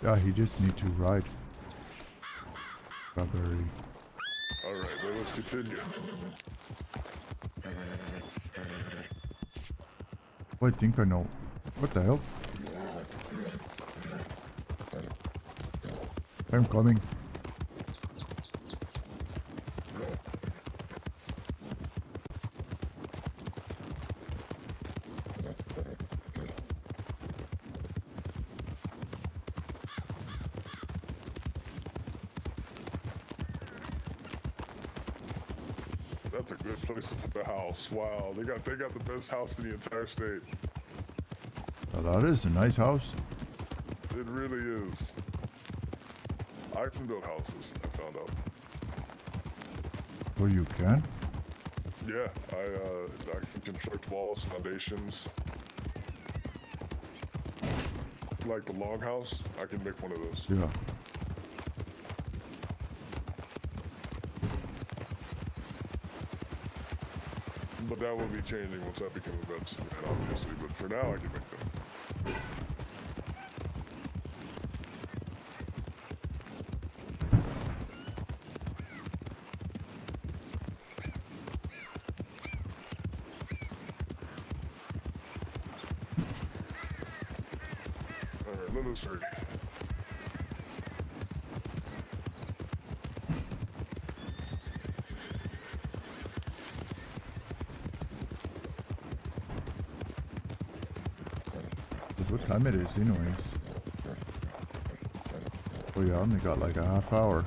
Yeah, he just need to ride. Strawberry. Alright, then let's continue. Oh, I think I know. What the hell? I'm coming. That's a good place to put the house. Wow, they got the best house in the entire state. Well, that is a nice house. It really is. I can build houses, I found out. Oh, you can? Yeah, I can construct walls, foundations. Like the longhouse, I can make one of those. Yeah. But that will be changing once I become a medicine man, obviously. But for now, I can make them. Alright, let us start. What time it is, anyways? Oh yeah, I only got like a half hour.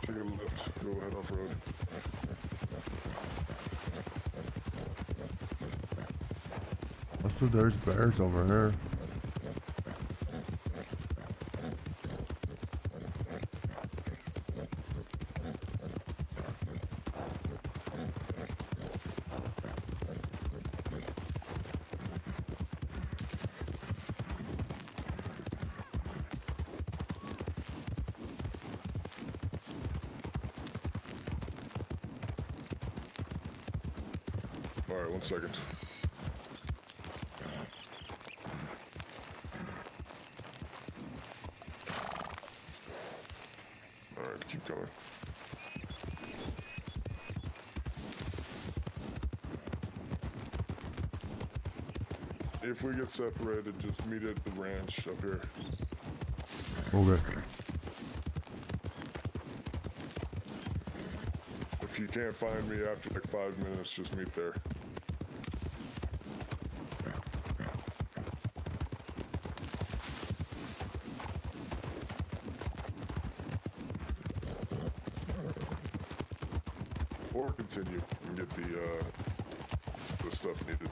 Take a left, go ahead off road. Also, there's bears over here. Alright, 1 second. Alright, keep going. If we get separated, just meet at the ranch up here. Okay. If you can't find me after like 5 minutes, just meet there. Or continue and get the stuff needed.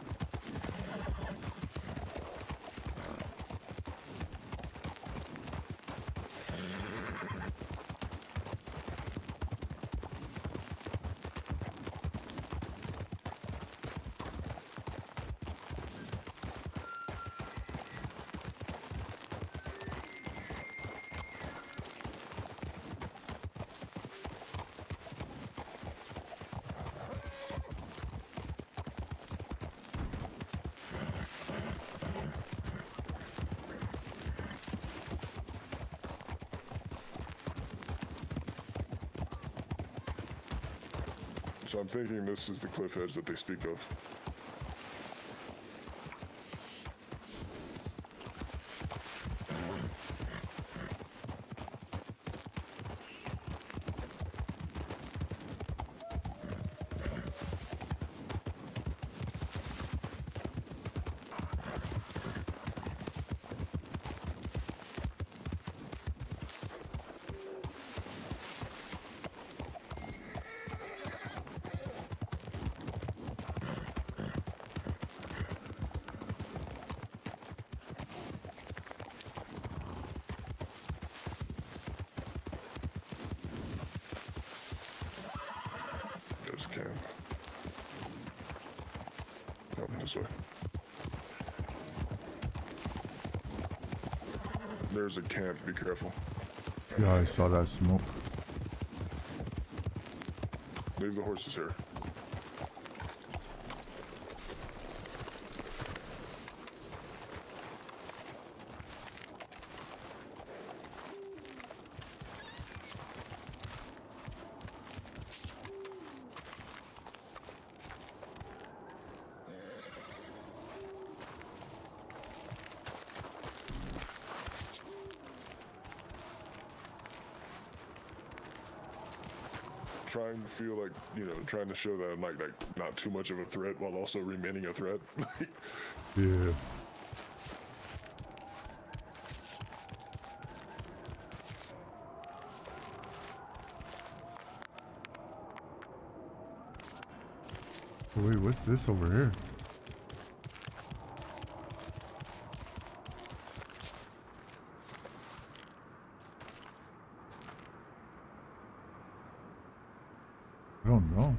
So I'm thinking this is the cliff edge that they speak of. this way. There's a camp, be careful. Yeah, I saw that smoke. Leave the horses here. Trying to feel like, you know, trying to show that I'm like not too much of a threat while also remaining a threat. Yeah. Oh, wait, what's this over here? I don't know.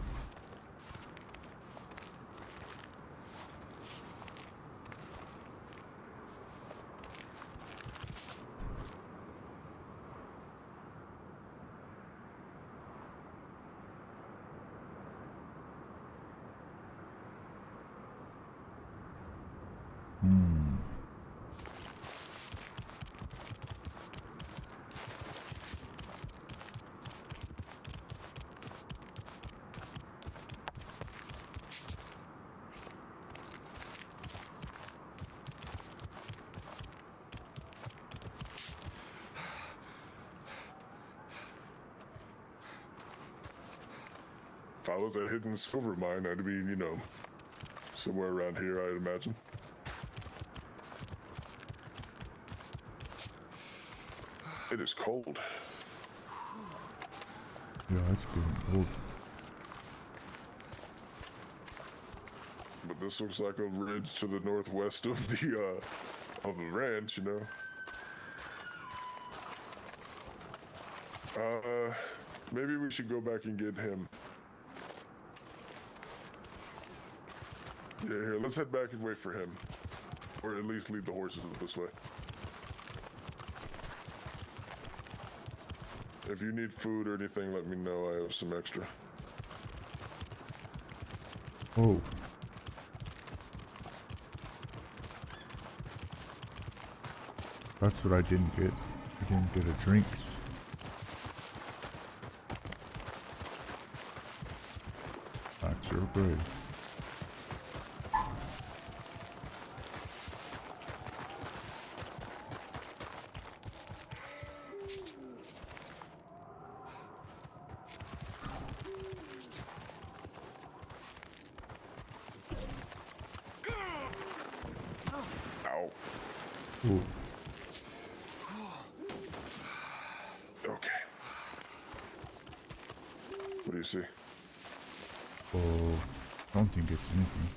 If I was a hidden silver mine, I'd be, you know, somewhere around here, I'd imagine. It is cold. Yeah, it's getting cold. But this looks like a ridge to the northwest of the ranch, you know. Maybe we should go back and get him. Yeah, here, let's head back and wait for him. Or at least lead the horses this way. If you need food or anything, let me know. I have some extra. Oh. That's what I didn't get. I didn't get a drinks. That's your grave. Ow. Ooh. Okay. What do you see? Oh, I don't think it's anything.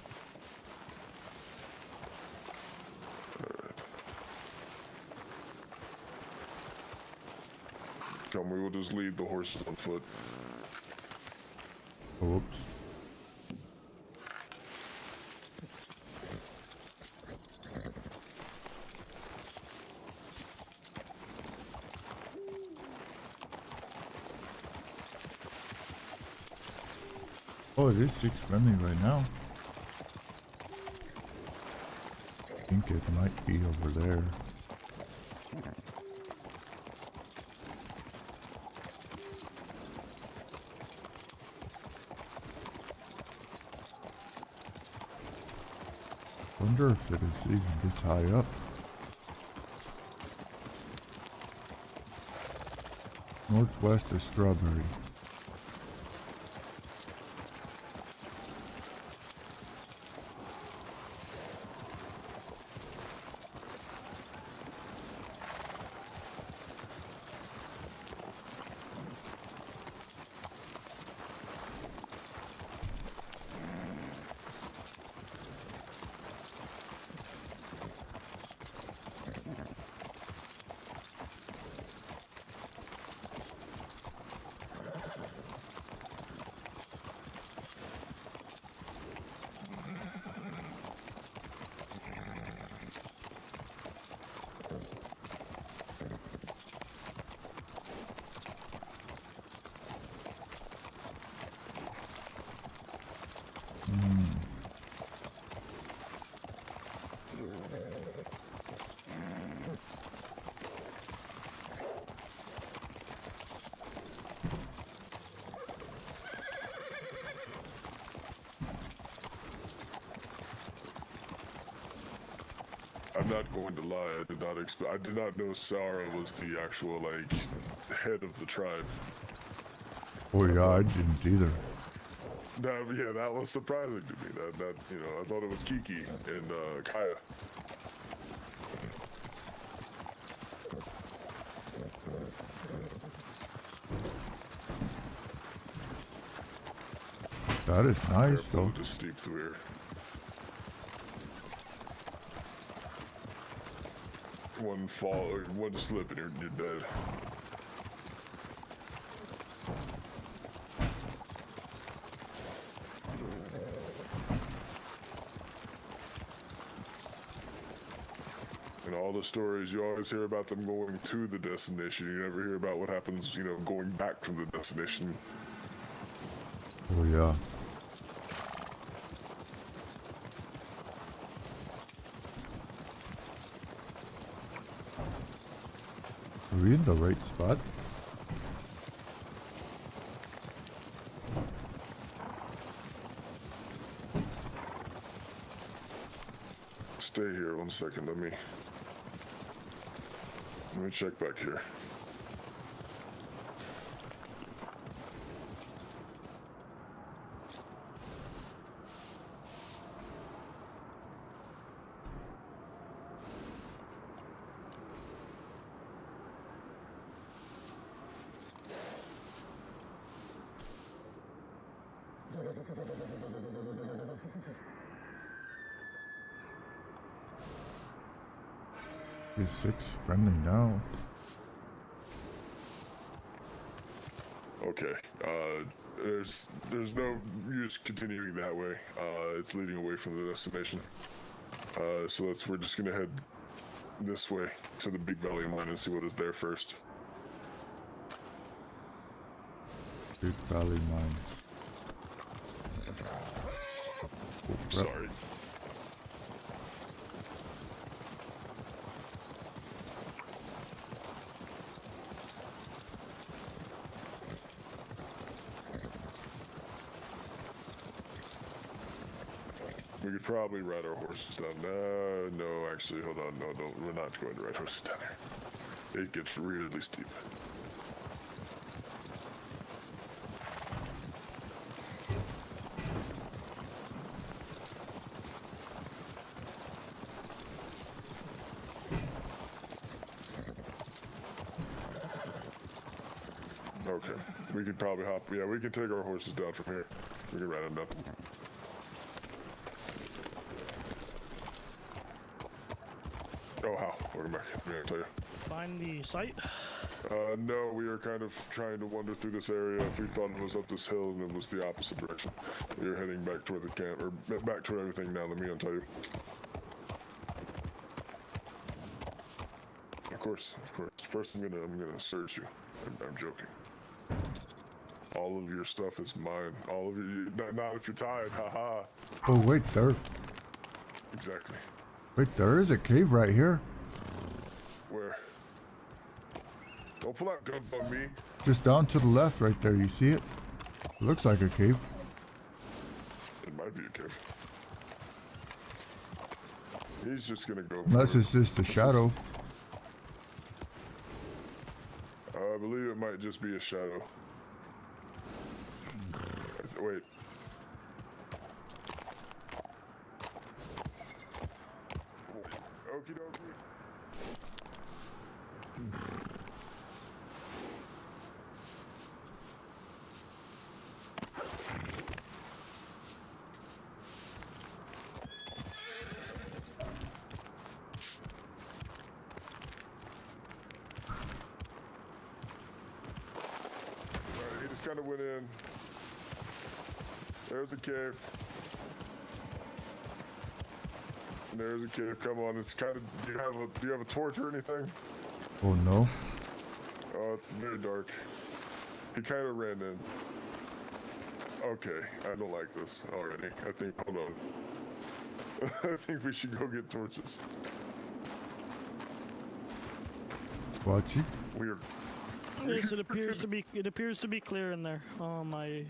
Come, we will just lead the horses on foot. Oops. Oh, it is 6 friendly right now. I think it might be over there. Wonder if it is even this high up. Northwest of Strawberry. I'm not going to lie. I did not know Sarah was the actual like head of the tribe. Oh yeah, I didn't either. Yeah, that was surprising to me. That I thought it was Kiki and Kaya. That is nice Careful, though. just steep through here. One fall or one slip and you're dead. And all the stories, you always hear about them going to the destination. You never hear about what happens, going back from the destination. Oh yeah. Are we in the right spot? Stay here 1 second. Let me check back here. Is 6 friendly now? Okay. There's no use continuing that way. It's leading away from the destination. So we're just gonna head this way to the Big Valley Mine and see what is there first. Big Valley Mine. Oh, Sorry. We could probably ride our horses down. No, actually, hold on. No, we're not going to ride horses down here. It gets really steep. Okay, we could probably hop. Yeah, we can take our horses down from here. We can ride them down. Oh, how? Welcome back. I'm gonna tell you. Find the site. No, we are kind of trying to wander through this area. We thought it was up this hill, and it was the opposite direction. We are heading back toward the camp, or back toward everything now. Let me tell you. Of course. First, I'm gonna search you. I'm joking. All of your stuff is mine. All of you. Not if you're tired. Haha. Oh wait, there. Exactly. Wait, there is a cave right here. Where? Don't pull out guns on me. Just down to the left right there, you see it? It looks like a cave. It might be a cave. He's just gonna go. Unless it's just a shadow. I believe it might just be a shadow. Wait. Okie dokie. Alright, he just kind of went in. There's a cave. There's a cave. Come on, it's kind of. Do you have a torch or anything? Oh no. Oh, it's very dark. He kind of ran in. Okay, I don't like this already. I think. Hold on. I think we should go get torches. Watch it. We are. Yes, it appears to be. It appears to be clear in there. I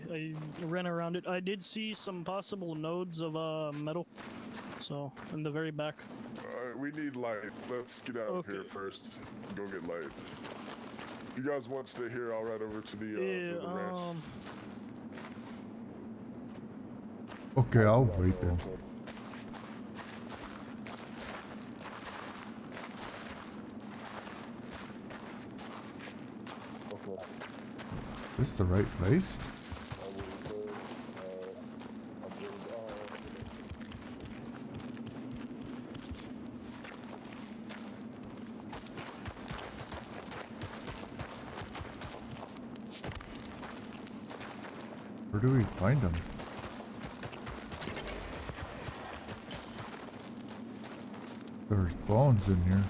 ran around it. I did see some possible nodes of metal. So in the very back. Alright, we need light. Let's get out of here first. Go get light. You guys want to stay here? I'll ride over to the ranch. Okay, I'll wait then. Is this the right place? Where do we find them? There's bones in here.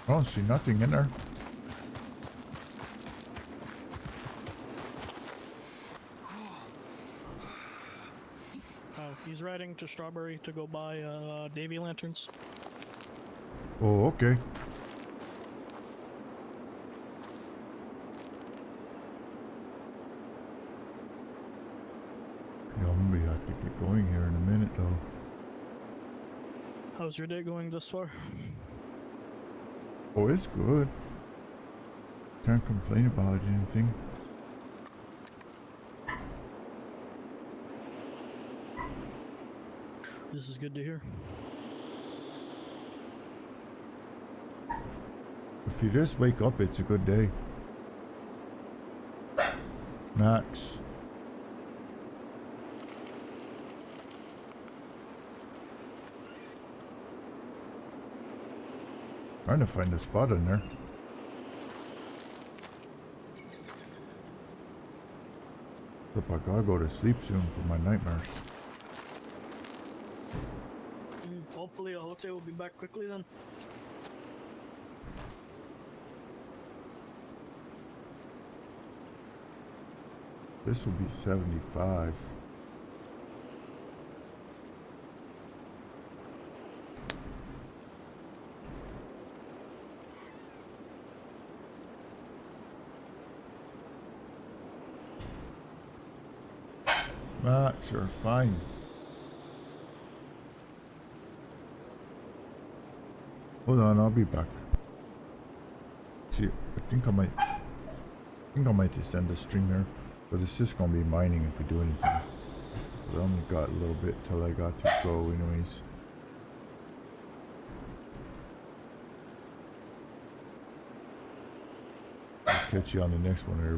I don't see nothing in there. Oh, he's riding to Strawberry to go buy Davy lanterns. Oh, okay. Yeah, I'm gonna have to get going here in a minute though. How's your day going thus far? Oh, it's good. Can't complain about anything. This is good to hear. If you just wake up, it's a good day. Max. Trying to find a spot in there. Hope I gotta go to sleep soon for my nightmares. Hopefully, Ahote will be back quickly then. This will be 75. Max, you're fine. Hold on, I'll be back. See, I think I might just end the stream here, because it's just gonna be mining if we do anything. I only got a little bit till I got to go, anyways. I'll catch you on the next one, everybody.